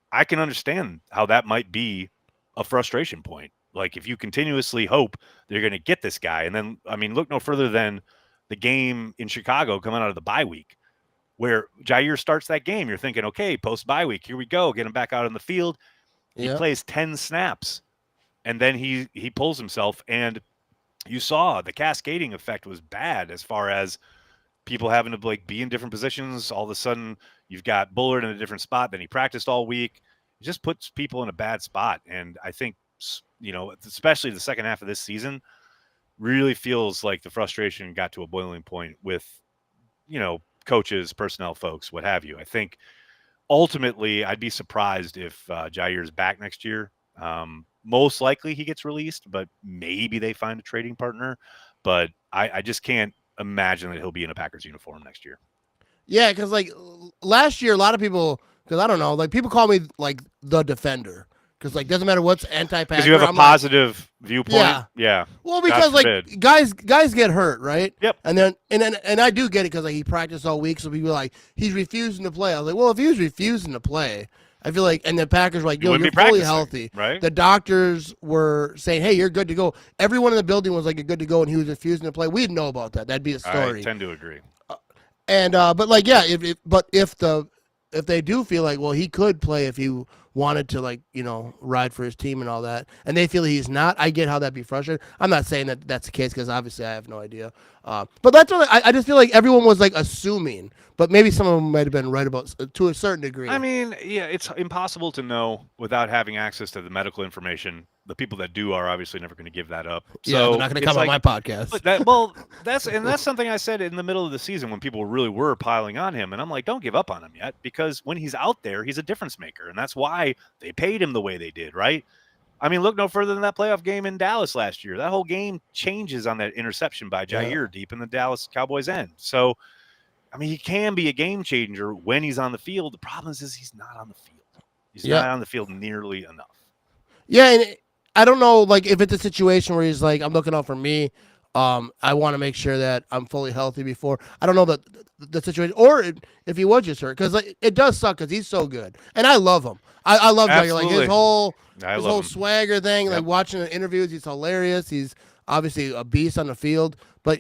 I can understand how that might be a frustration point. If you continuously hope they're going to get this guy, and then, look no further than the game in Chicago coming out of the bye week, where Jaire starts that game. You're thinking, okay, post-bye week, here we go, get him back out on the field. He plays 10 snaps, and then he pulls himself, and you saw the cascading effect was bad as far as people having to be in different positions. All of a sudden, you've got Bullard in a different spot than he practiced all week. It just puts people in a bad spot, and I think, especially the second half of this season, really feels like the frustration got to a boiling point with, coaches, personnel folks, what have you. I think ultimately I'd be surprised if Jaire's back next year. Most likely he gets released, but maybe they find a trading partner. But I just can't imagine that he'll be in a Packers uniform next year. Yeah, because last year, a lot of people, because I don't know, people call me the defender. Because doesn't matter what's anti-Packer. Because you have a positive viewpoint. Yeah. Well, because guys get hurt, right? Yep. And then I do get it because he practiced all week, so people are he's refusing to play. I was like, well, if he was refusing to play, I feel and the Packers were yo, you're fully healthy. Right. The doctors were saying, hey, you're good to go. Everyone in the building was you're good to go, and he was refusing to play. We'd know about that. That'd be a story. I tend to agree. If the if they do feel like, well, he could play if he wanted to, like, ride for his team and all that, and they feel he's not, I get how that'd be frustrating. I'm not saying that that's the case because obviously I have no idea. But that's what I just feel like everyone was like assuming, but maybe some of them might have been right about to a certain degree. I mean, yeah, it's impossible to know without having access to the medical information. The people that do are obviously never going to give that up. Yeah, So they're not going to come on my podcast. That's something I said in the middle of the season when people really were piling on him, and I'm like, don't give up on him yet, because when he's out there, he's a difference maker, and that's why they paid him the way they did, right? I mean, look no further than that playoff game in Dallas last year. That whole game changes on that interception by Jaire deep in the Dallas Cowboys end. So, I mean, he can be a game changer when he's on the field. The problem is he's not on the field. He's not on the field nearly enough. Yeah, and I don't know, like, if it's a situation where he's like, I'm looking out for me. I want to make sure that I'm fully healthy before. I don't know the situation, or if he was just hurt, because like, it does suck because he's so good, and I love him. I love Jaire, like his whole swagger thing. Yep. Like watching the interviews, he's hilarious. He's obviously a beast on the field, but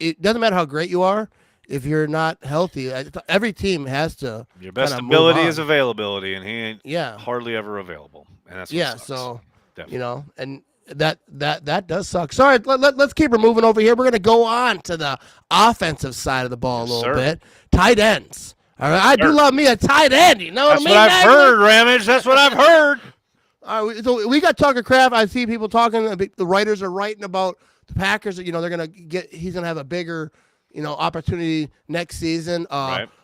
it doesn't matter how great you are. If you're not healthy, every team has to. Your best ability is availability, and he ain't hardly ever available. And that's what sucks. So definitely. And that does suck. Sorry, let's keep her moving over here. We're gonna go on to the offensive side of the ball a little bit. Tight ends. All right, I do love me a tight end. You know what I mean? That's what I've heard, Ramage. That's what I've heard. All right, so we got Tucker Kraft. I see people talking. The writers are writing about the Packers. They're gonna get. He's gonna have a bigger opportunity next season.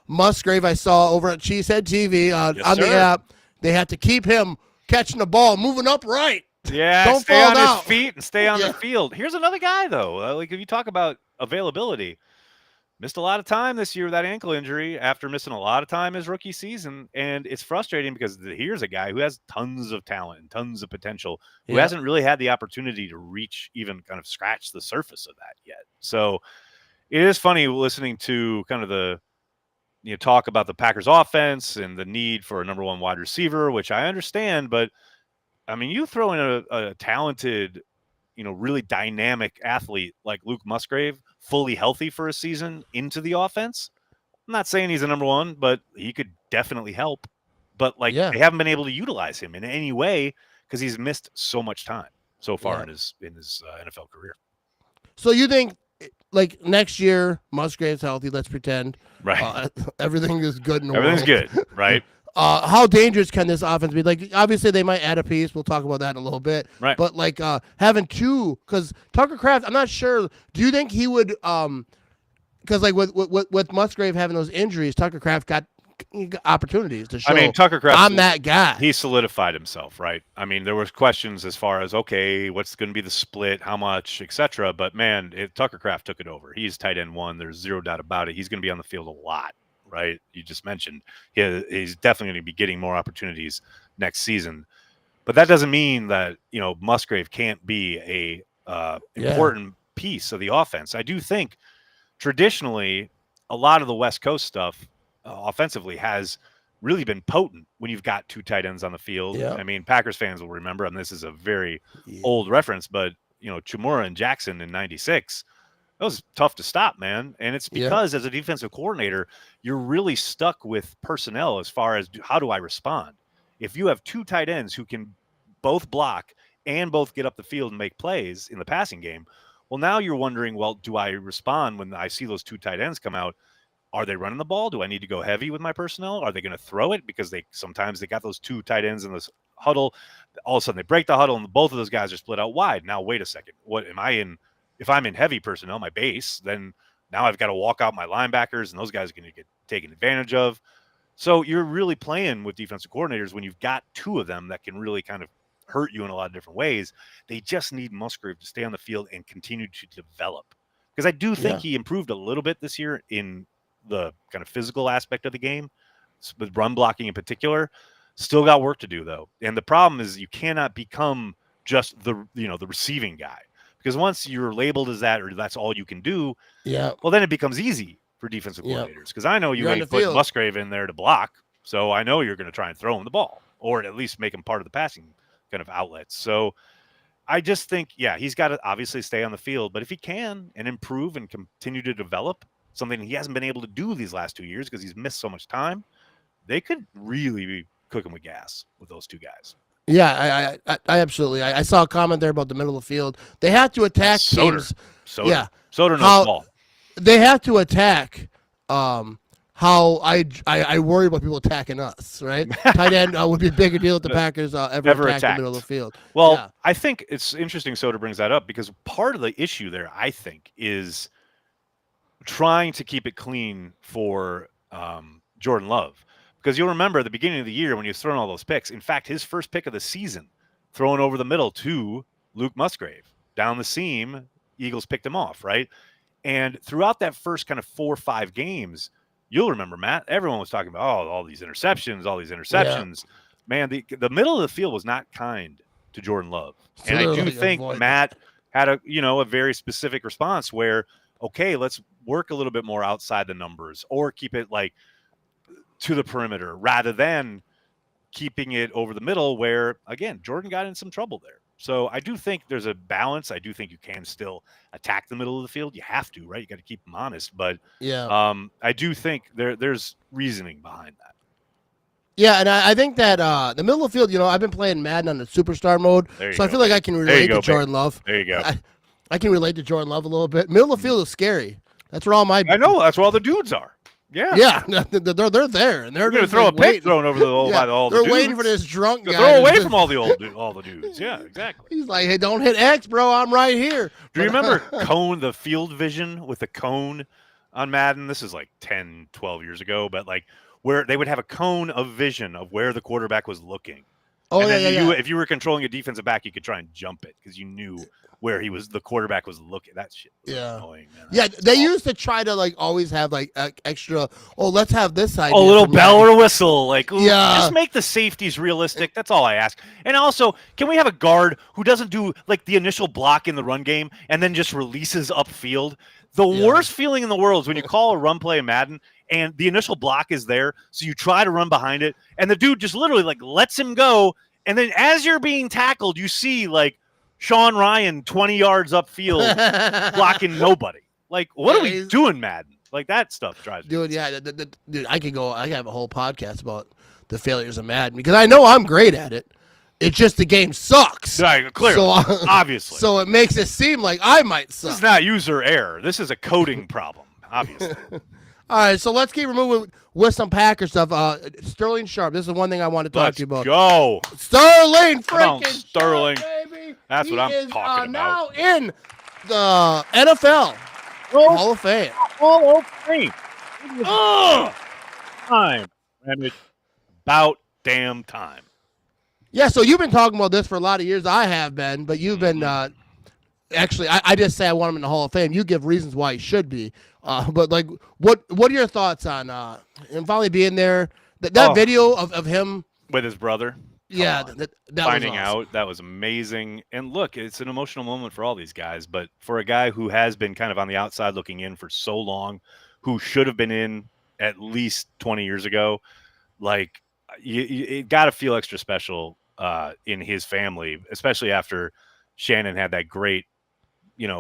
Musgrave, I saw over at Cheesehead TV on the app. They have to keep him catching the ball, moving upright. Yeah, don't stay fall on down. his feet and stay on the field. Here's another guy, though. Like, if you talk about availability, missed a lot of time this year with that ankle injury after missing a lot of time his rookie season. And it's frustrating because here's a guy who has tons of talent and tons of potential, who hasn't really had the opportunity to reach, even kind of scratch the surface of that yet. So it is funny listening to kind of the talk about the Packers offense and the need for a number one wide receiver, which I understand, but I mean, you throw in a talented, really dynamic athlete like Luke Musgrave, fully healthy for a season, into the offense. I'm not saying he's a number one, but he could definitely help. But they haven't been able to utilize him in any way because he's missed so much time so far in his NFL career. So you think, like, next year Musgrave's healthy? Let's pretend. Right. Everything is good in the Everything's world. good, right? How dangerous can this offense be? Like, obviously they might add a piece. We'll talk about that in a little bit. Right. But like having two, because Tucker Kraft, I'm not sure. Do you think he would? Because like with Musgrave having those injuries, Tucker Kraft got opportunities to show. I mean, Tucker Kraft, I'm that guy. He solidified himself, right? I mean, there was questions as far as, okay, what's going to be the split, how much, etc. But man, Tucker Kraft took it over. He's tight end one. There's zero doubt about it. He's going to be on the field a lot. Right, you just mentioned he's definitely going to be getting more opportunities next season, but that doesn't mean that Musgrave can't be a important piece of the offense. I do think traditionally a lot of the West Coast stuff offensively has really been potent when you've got two tight ends on the field. I mean, Packers fans will remember, and this is a very old reference, but Chimura and Jackson in '96. That was tough to stop, man. And it's because as a defensive coordinator, you're really stuck with personnel as far as how do I respond? If you have two tight ends who can both block and both get up the field and make plays in the passing game, well, now you're wondering, well, do I respond when I see those two tight ends come out? Are they running the ball? Do I need to go heavy with my personnel? Are they going to throw it? Because sometimes they got those two tight ends in this huddle. All of a sudden they break the huddle and both of those guys are split out wide. Now, wait a second. What am I in? If I'm in heavy personnel, my base, then now I've got to walk out my linebackers, and those guys are going to get taken advantage of. So you're really playing with defensive coordinators when you've got two of them that can really kind of hurt you in a lot of different ways. They just need Musgrave to stay on the field and continue to develop. Because I do think he improved a little bit this year in the kind of physical aspect of the game, with run blocking in particular. Still got work to do, though. And the problem is you cannot become just the receiving guy. Because once you're labeled as that, or that's all you can do, well, then it becomes easy for defensive coordinators. Because I know you ain't put Musgrave in there to block, so I know you're going to try and throw him the ball, or at least make him part of the passing kind of outlets. So I just think, he's got to obviously stay on the field. But if he can and improve and continue to develop something he hasn't been able to do these last 2 years because he's missed so much time, they could really be cooking with gas with those two guys. Yeah, I absolutely. I saw a comment there about the middle of the field. They have to attack teams. Yeah, Soder knows ball. They have to attack. How I worry about people attacking us, right? Tight end would be a bigger deal if the Packers ever attacked the middle of the field. Well, yeah. I think it's interesting Soder brings that up because part of the issue there, I think, is trying to keep it clean for Jordan Love. Because you'll remember at the beginning of the year when he was throwing all those picks, in fact, his first pick of the season, throwing over the middle to Luke Musgrave. Down the seam, Eagles picked him off, right? And throughout that first kind of 4 or 5 games, you'll remember, Matt, everyone was talking about, all these interceptions. Yeah. Man, the middle of the field was not kind to Jordan Love. And I do think Matt had a very specific response where, okay, let's work a little bit more outside the numbers or keep it like to the perimeter rather than keeping it over the middle where, again, Jordan got in some trouble there. So I do think there's a balance. I do think you can still attack the middle of the field. You have to, right? You got to keep them honest. But I do think there's reasoning behind that. Yeah, and I think that the middle of the field, I've been playing Madden on the superstar mode, so I feel like I can relate to Jordan Love. There you go. I can relate to Jordan Love a little bit. Middle of the field is scary. That's where all my... I know. That's where all the dudes are. Yeah. Yeah, they're there, and they're going to throw a pick thrown over by all the dudes. They're waiting for this drunk guy. Throw away from all the dudes. Yeah, exactly. He's like, hey, don't hit X, bro. I'm right here. Do you remember the field vision with the cone on Madden? This is like 10, 12 years ago, but like where they would have a cone of vision of where the quarterback was looking. Oh, and then if you were controlling a defensive back, you could try and jump it because you knew where the quarterback was looking. That shit was annoying, man. Yeah, they used to try to like always have like extra. Oh, let's have this idea. A little bell or whistle, like just make the safeties realistic. That's all I ask. And also, can we have a guard who doesn't do like the initial block in the run game and then just releases upfield? The worst feeling in the world is when you call a run play in Madden and the initial block is there, so you try to run behind it, and the dude just literally like lets him go, and then as you're being tackled, you see like Sean Ryan 20 yards upfield blocking nobody. Like, what are we doing, Madden? Like, that stuff drives me. Dude, yeah. Dude, I can have a whole podcast about the failures of Madden because I know I'm great at it. It's just the game sucks. Right, clearly, obviously. So it makes it seem like I might suck. This is not user error. This is a coding problem, obviously. All right, so let's keep moving with some Packer stuff. Sterling Sharpe. This is one thing I want to talk to you about. Go. Sterling freaking Sterling. Sharpe, baby. That's what I'm talking about. Now in the NFL Hall of Fame. Hall of Fame. Time. Ramage. About damn time. Yeah, so you've been talking about this for a lot of years. I have been, but you've been actually. I just say I want him in the Hall of Fame. You give reasons why he should be. But like, what are your thoughts on him finally being there? That video of him with his brother. Yeah, that finding was awesome. out, that was amazing. And look, it's an emotional moment for all these guys. But for a guy who has been kind of on the outside looking in for so long, who should have been in at least 20 years ago, like you got to feel extra special in his family, especially after Shannon had that great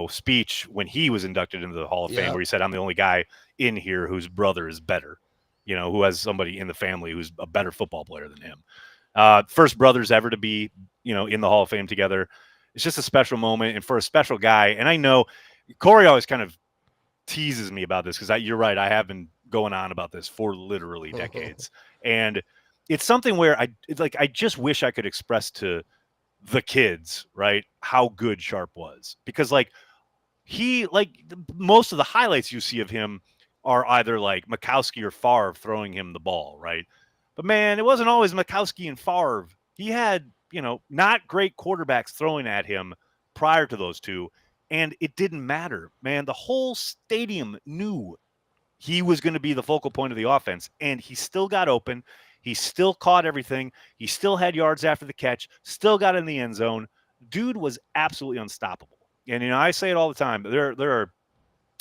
speech when he was inducted into the Hall of Fame, where he said, I'm the only guy in here whose brother is better, who has somebody in the family who's a better football player than him. First brothers ever to be, in the Hall of Fame together. It's just a special moment. And for a special guy, and I know Corey always kind of teases me about this because you're right. I have been going on about this for literally decades. And it's something where I just wish I could express to the kids, right, how good Sharpe was, because most of the highlights you see of him are either like Mikowski or Favre throwing him the ball, right? But man, it wasn't always Mikowski and Favre. He had, not great quarterbacks throwing at him prior to those two, and it didn't matter, man. The whole stadium knew he was going to be the focal point of the offense, and he still got open. He still caught everything. He still had yards after the catch, still got in the end zone. Dude was absolutely unstoppable. And, I say it all the time, but there are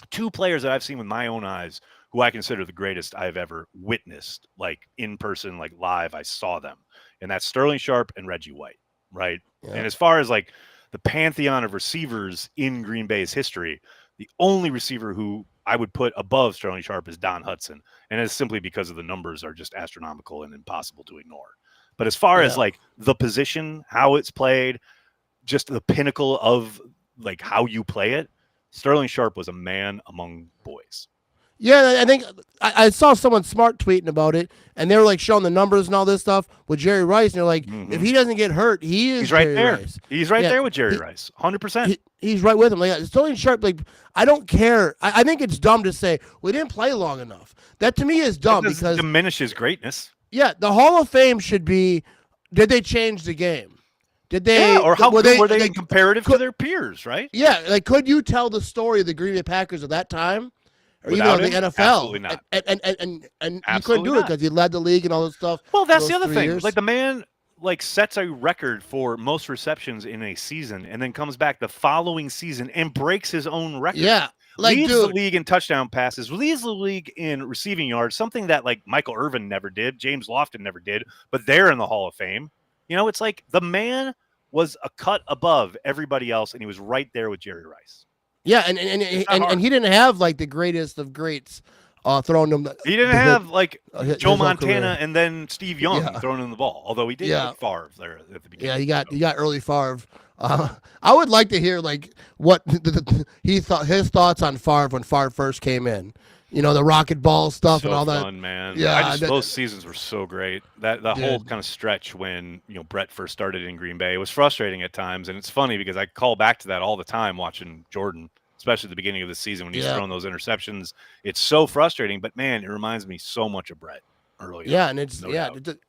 two players that I've seen with my own eyes who I consider the greatest I've ever witnessed, like in person, like live. I saw them. And that's Sterling Sharpe and Reggie White, right? Yeah. And as far as like the pantheon of receivers in Green Bay's history, the only receiver who I would put above Sterling Sharpe is Don Hudson, and it's simply because of the numbers are just astronomical and impossible to ignore. But as far as like the position, how it's played, just the pinnacle of like how you play it, Sterling Sharpe was a man among boys. Yeah, I think I saw someone smart tweeting about it, and they were like showing the numbers and all this stuff with Jerry Rice, and they're like, if he doesn't get hurt, he's right Jerry there. Rice. He's right there with Jerry Rice, 100%. He's right with him. Like Sterling Sharpe, like I don't care. I think it's dumb to say we didn't play long enough. That to me is dumb because diminishes greatness. Yeah, the Hall of Fame should be. Did they change the game? Did they? Yeah, or how good were they comparative to their peers? Right? Yeah, like could you tell the story of the Green Bay Packers at that time? Or without even the NFL, absolutely not. And you couldn't do it because he led the league and all this stuff. Well, that's the other thing. Years. Like the man, like sets a record for most receptions in a season, and then comes back the following season and breaks his own record. Yeah, like leads the league in touchdown passes, leads the league in receiving yards, something that like Michael Irvin never did, James Lofton never did, but they're in the Hall of Fame. You know, it's like the man was a cut above everybody else, and he was right there with Jerry Rice. Yeah, and he didn't have like the greatest of greats throwing them. He didn't have like Joe Montana and then Steve Young throwing him the ball. Although he did have Favre there at the beginning. Yeah, he got early Favre. I would like to hear like what his thoughts on Favre when Favre first came in. You know, the rocket ball stuff and all that. Fun, man. Yeah, those seasons were so great. That whole kind of stretch when Brett first started in Green Bay, it was frustrating at times, and it's funny because I call back to that all the time watching Jordan, especially at the beginning of the season when he's throwing those interceptions. It's so frustrating, but man, it reminds me so much of Brett early. Yeah, and it's it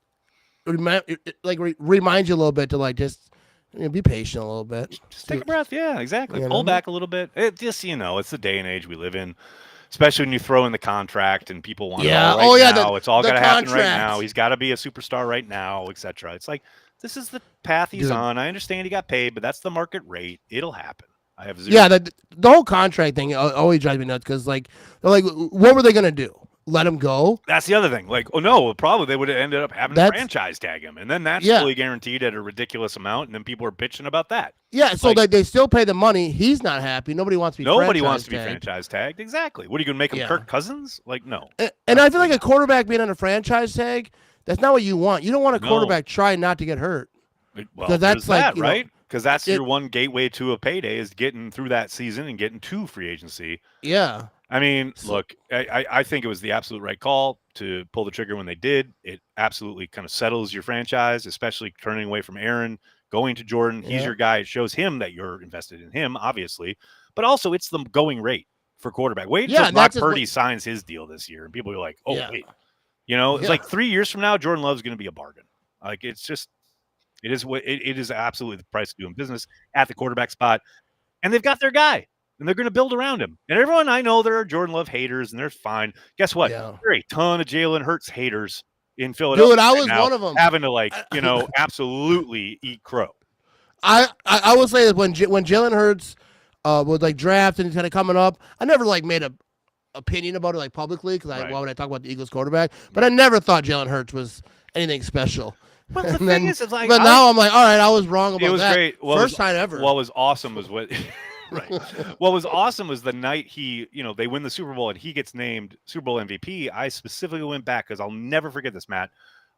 reminds you a little bit to like just be patient a little bit. Just take a breath. Yeah, exactly. Pull back a little bit. It just it's the day and age we live in. Especially when you throw in the contract and people want now. It's all got to happen right now. He's got to be a superstar right now, etc. It's like, this is the path he's on. I understand he got paid, but that's the market rate. It'll happen. I have zero. Yeah, the whole contract thing always drives me nuts because, like, they're like, what were they going to do? Let him go? That's the other thing. Like, probably they would have ended up having to franchise tag him. And then that's fully guaranteed at a ridiculous amount. And then people are bitching about that. Yeah, so like, they still pay the money. He's not happy. Nobody wants to be franchise tagged. Exactly. What are you going to make him Kirk Cousins? Like, no. And I feel like a quarterback being on a franchise tag, that's not what you want. You don't want a quarterback trying not to get hurt. Well, that's like, right? Because that's your one gateway to a payday is getting through that season and getting to free agency. Yeah. I mean, look, I think it was the absolute right call to pull the trigger when they did. It absolutely kind of settles your franchise, especially turning away from Aaron, going to Jordan. He's your guy. It shows him that you're invested in him, obviously. But also, it's the going rate for quarterback. Wait until Brock Purdy signs his deal this year, and people are like, wait. It's like 3 years from now, Jordan Love's going to be a bargain. Like, it's just – it is absolutely the price of doing business at the quarterback spot. And they've got their guy. And they're going to build around him. And everyone, I know there are Jordan Love haters, and they're fine. Guess what? Yeah. There are a ton of Jalen Hurts haters in Philadelphia. Dude, I was one of them. Having to, absolutely eat crow. I will say that when Jalen Hurts was like drafted and kind of coming up, I never like made a opinion about it like publicly because why would I talk about the Eagles quarterback? But I never thought Jalen Hurts was anything special. But the thing is, it's like, but now I'm like, all right, I was wrong about that. It was great. First time ever. What was awesome was what. Right. What was awesome was the night they win the Super Bowl and he gets named Super Bowl MVP. I specifically went back because I'll never forget this, Matt.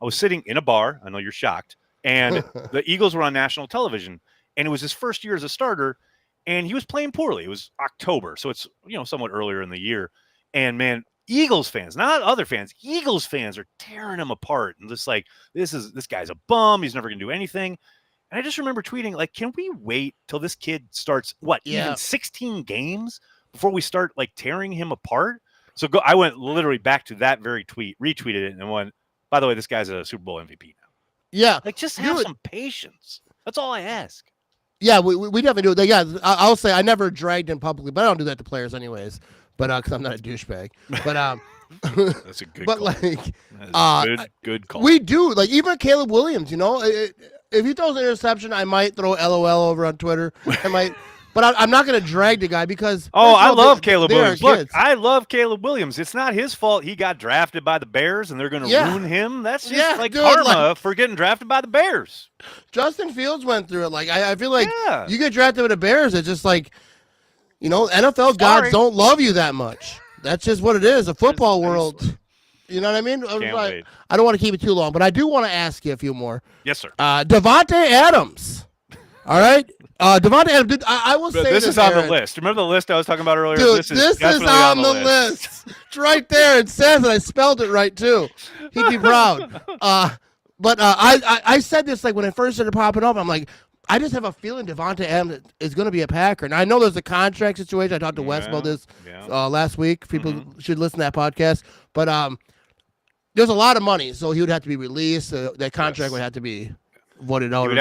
I was sitting in a bar. I know you're shocked. And the Eagles were on national television. And it was his first year as a starter. And he was playing poorly. It was October. So it's, somewhat earlier in the year. And, man, Eagles fans, not other fans, Eagles fans are tearing him apart. And just like, this guy's a bum. He's never going to do anything. And I just remember tweeting, like, can we wait till this kid starts, even 16 games before we start, like, tearing him apart? So I went literally back to that very tweet, retweeted it, and went, by the way, this guy's a Super Bowl MVP now. Yeah. Like, just have some patience. That's all I ask. Yeah, we definitely do. Yeah, I'll say I never dragged him publicly, but I don't do that to players anyways, but because I'm not a douchebag. But that's a good but call. Like good call. We do. Like, even Caleb Williams, if he throws an interception, I might throw LOL over on Twitter. But I'm not going to drag the guy because. I love Caleb Williams. Look, I love Caleb Williams. It's not his fault he got drafted by the Bears and they're going to ruin him. That's just karma for getting drafted by the Bears. Justin Fields went through it. Like, I feel like you get drafted by the Bears, it's just like, NFL gods don't love you that much. That's just what it is. A football world. You know what I mean? Can't wait. I don't want to keep it too long, but I do want to ask you a few more. Yes, sir. Davante Adams. All right. Davante Adams. I will say this is Aaron. on the list. Remember the list I was talking about earlier? Dude, this is on the list. It's right there. It says it. I spelled it right too. He'd be proud. But I said this like when it first started popping up. I'm like, I just have a feeling Davante Adams is going to be a Packer. And I know there's a contract situation. I talked to Wes about this last week. People should listen to that podcast. But there's a lot of money, so he would have to be released. That contract would have to be voted out. He'd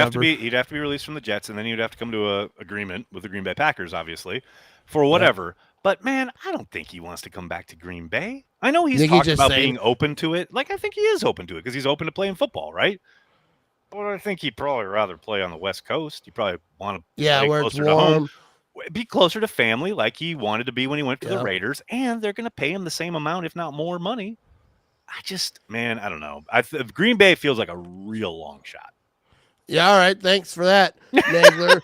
have to be released from the Jets, and then he would have to come to a agreement with the Green Bay Packers, obviously, for whatever. Yeah. But man, I don't think he wants to come back to Green Bay. I know he's talked about being open to it. Like I think he is open to it because he's open to playing football, right? But I think he'd probably rather play on the West Coast. He probably want to play where closer it's warm. to home, be closer to family, like he wanted to be when he went to the Raiders, and they're going to pay him the same amount, if not more, money. I don't know. Green Bay feels like a real long shot. Yeah, all right. Thanks for that, Nagler.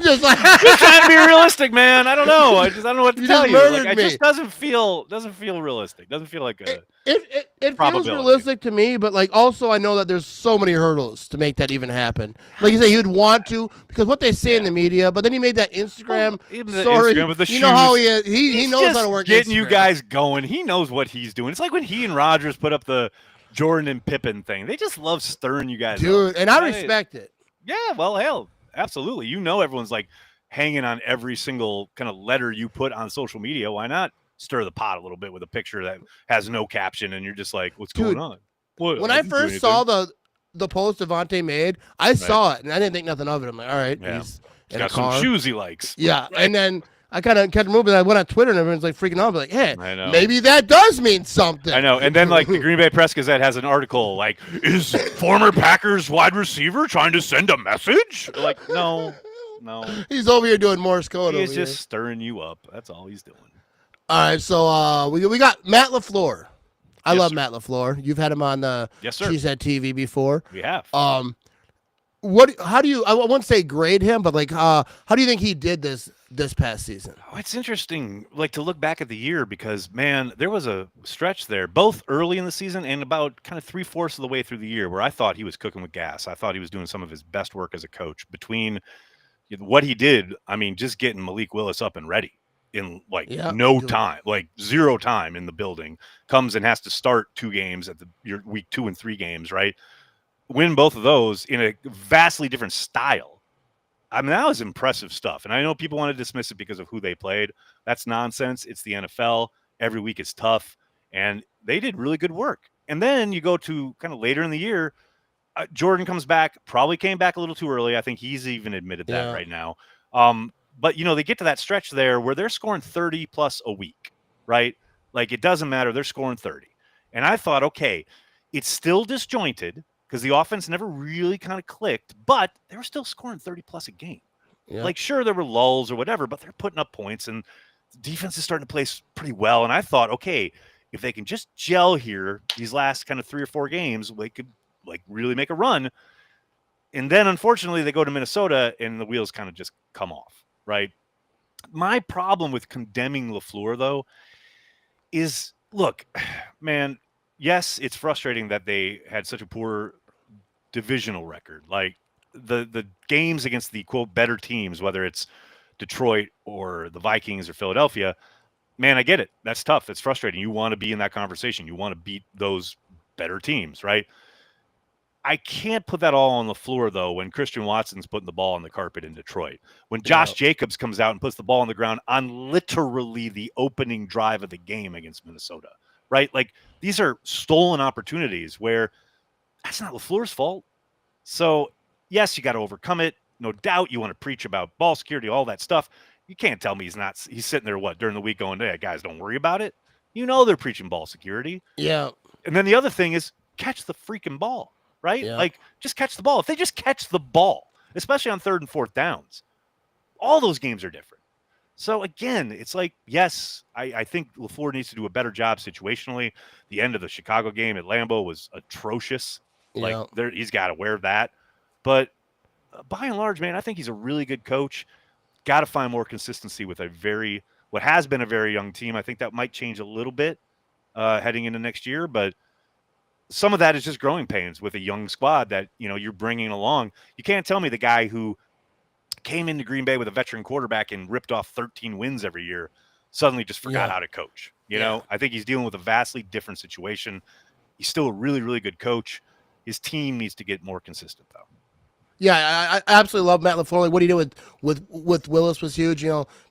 Just like just trying to be realistic, man. I don't know. I don't know what to tell you. Like, it just doesn't feel realistic. Doesn't feel like a it feels realistic to me, but like also I know that there's so many hurdles to make that even happen. Like you say, he would want to because what they say in the media, but then he made that Instagram story. Instagram with the shoes. You know how he knows how to work. Getting Instagram. You guys going. He knows what he's doing. It's like when he and Rodgers put up the Jordan and Pippen thing. They just love stirring you guys up. And I respect it. Yeah, well, hell, absolutely. You know everyone's like hanging on every single kind of letter you put on social media. Why not stir the pot a little bit with a picture that has no caption and you're just like, what's going on? When I first saw the post Davante made, I saw it and I didn't think nothing of it. I'm like, all right, he's in got a car. Some shoes he likes. Yeah, and then I kind of kept moving. I went on Twitter and everyone's like freaking out. I'm like, hey, maybe that does mean something. I know. And then like the Green Bay Press Gazette has an article like, is former Packers wide receiver trying to send a message? Like, no. He's over here doing Morse code. He's just stirring you up. That's all he's doing. All right, so we got Matt LaFleur. I love Matt LaFleur. You've had him on Cheesehead TV before. We have. How do you? I won't say grade him, but like, how do you think he did this past season? Oh, it's interesting, like to look back at the year because man, there was a stretch there, both early in the season and about kind of 3/4 of the way through the year, where I thought he was cooking with gas. I thought he was doing some of his best work as a coach. Between what he did, I mean, just getting Malik Willis up and ready in like no time, like zero time in the building, comes and has to start 2 games at your week 2 and 3 games, right? Win both of those in a vastly different style. I mean, that was impressive stuff. And I know people want to dismiss it because of who they played. That's nonsense. It's the NFL. Every week is tough. And they did really good work. And then you go to kind of later in the year, Jordan comes back, probably came back a little too early. I think he's even admitted that right now. But, they get to that stretch there where they're scoring 30 plus a week, right? Like, it doesn't matter. They're scoring 30. And I thought, okay, it's still disjointed because the offense never really kind of clicked, but they were still scoring 30 plus a game. Yeah. Like, sure, there were lulls or whatever, but they're putting up points, and the defense is starting to play pretty well. And I thought, okay, if they can just gel here, these last kind of 3 or 4 games, they could, like, really make a run. And then, unfortunately, they go to Minnesota, and the wheels kind of just come off, right? My problem with condemning LaFleur, though, is, look, man, yes, it's frustrating that they had such a poor divisional record. Like, the games against the, quote, better teams, whether it's Detroit or the Vikings or Philadelphia, man, I get it. That's tough. It's frustrating. You want to be in that conversation. You want to beat those better teams, right? I can't put that all on LaFleur, though, when Christian Watson's putting the ball on the carpet in Detroit. When Josh Jacobs comes out and puts the ball on the ground on literally the opening drive of the game against Minnesota, right? Like, these are stolen opportunities where that's not LaFleur's fault. So, yes, you got to overcome it. No doubt you want to preach about ball security, all that stuff. You can't tell me he's sitting there, during the week going, hey, guys, don't worry about it. They're preaching ball security. Yeah. And then the other thing is catch the freaking ball. Right? Yeah. Like, just catch the ball. If they just catch the ball, especially on 3rd and 4th downs, all those games are different. So, again, it's like, yes, I think LaFleur needs to do a better job situationally. The end of the Chicago game at Lambeau was atrocious. Like, he's got to wear that. But by and large, man, I think he's a really good coach. Got to find more consistency with a very what has been a very young team. I think that might change a little bit heading into next year, but some of that is just growing pains with a young squad that, you're bringing along. You can't tell me the guy who came into Green Bay with a veteran quarterback and ripped off 13 wins every year suddenly just forgot how to coach. You know, I think he's dealing with a vastly different situation. He's still a really, really good coach. His team needs to get more consistent, though. Yeah, I absolutely love Matt LaFleur. What he did with Willis was huge.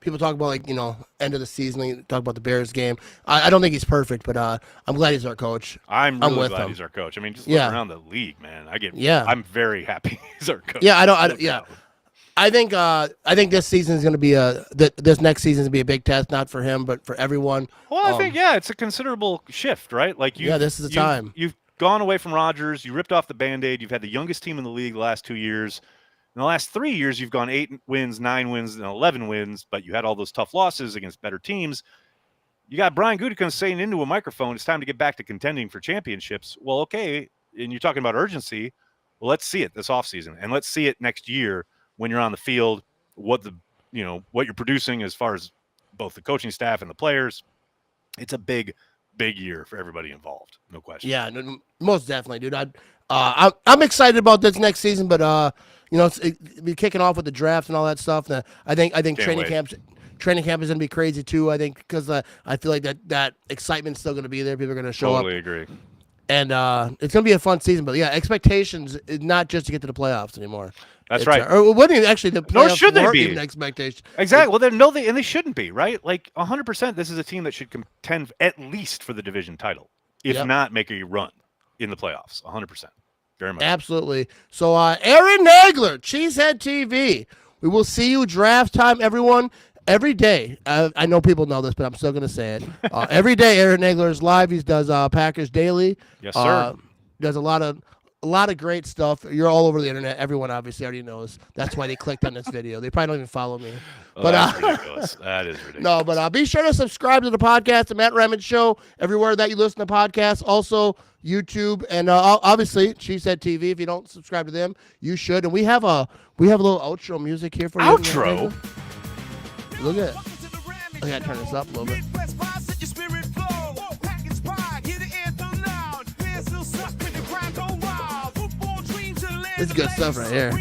People talk about end of the season. They talk about the Bears game. I don't think he's perfect, but I'm glad he's our coach. I'm really glad he's our coach. I mean, just look around the league, man. I'm very happy he's our coach. Yeah, I think this season is going to be this next season is going to be a big test, not for him, but for everyone. Well, I think it's a considerable shift, right? Like this is the time. You've gone away from Rodgers. You ripped off the Band-Aid. You've had the youngest team in the league the last 2 years. In the last 3 years, you've gone 8 wins, 9 wins, and 11 wins, but you had all those tough losses against better teams. You got Brian Gutekunst saying into a microphone, it's time to get back to contending for championships. Well, okay, and you're talking about urgency. Well, let's see it this offseason, and let's see it next year when you're on the field, what you're producing as far as both the coaching staff and the players. It's a big year for everybody involved, no question. Yeah, most definitely, dude. I'm excited about this next season, but it's be kicking off with the draft and all that stuff. And I think training camp is going to be crazy too. I think because I feel like that excitement's still going to be there. People are going to show up. Totally agree. And it's going to be a fun season. But yeah, expectations is not just to get to the playoffs anymore. That's right. Or what actually the playoffs nor should they be even expectations. Exactly. Well, and they shouldn't be, right? Like 100%. This is a team that should contend at least for the division title, if not make a run in the playoffs. 100%. Very much. Absolutely. So, Aaron Nagler, Cheesehead TV. We will see you draft time, everyone. Every day. I know people know this, but I'm still going to say it. Every day, Aaron Nagler is live. He does Packers Daily. Yes, sir. Does a lot of great stuff. You're all over the internet. Everyone obviously already knows. That's why they clicked on this video. They probably don't even follow me. But that's ridiculous. That is ridiculous. No, but be sure to subscribe to the podcast, the Matt Ramage Show, everywhere that you listen to podcasts. Also, YouTube and obviously Cheesehead TV. If you don't subscribe to them, you should. And we have a little outro music here for you. Outro. Look at it. I gotta turn this up a little bit. It's good stuff right here.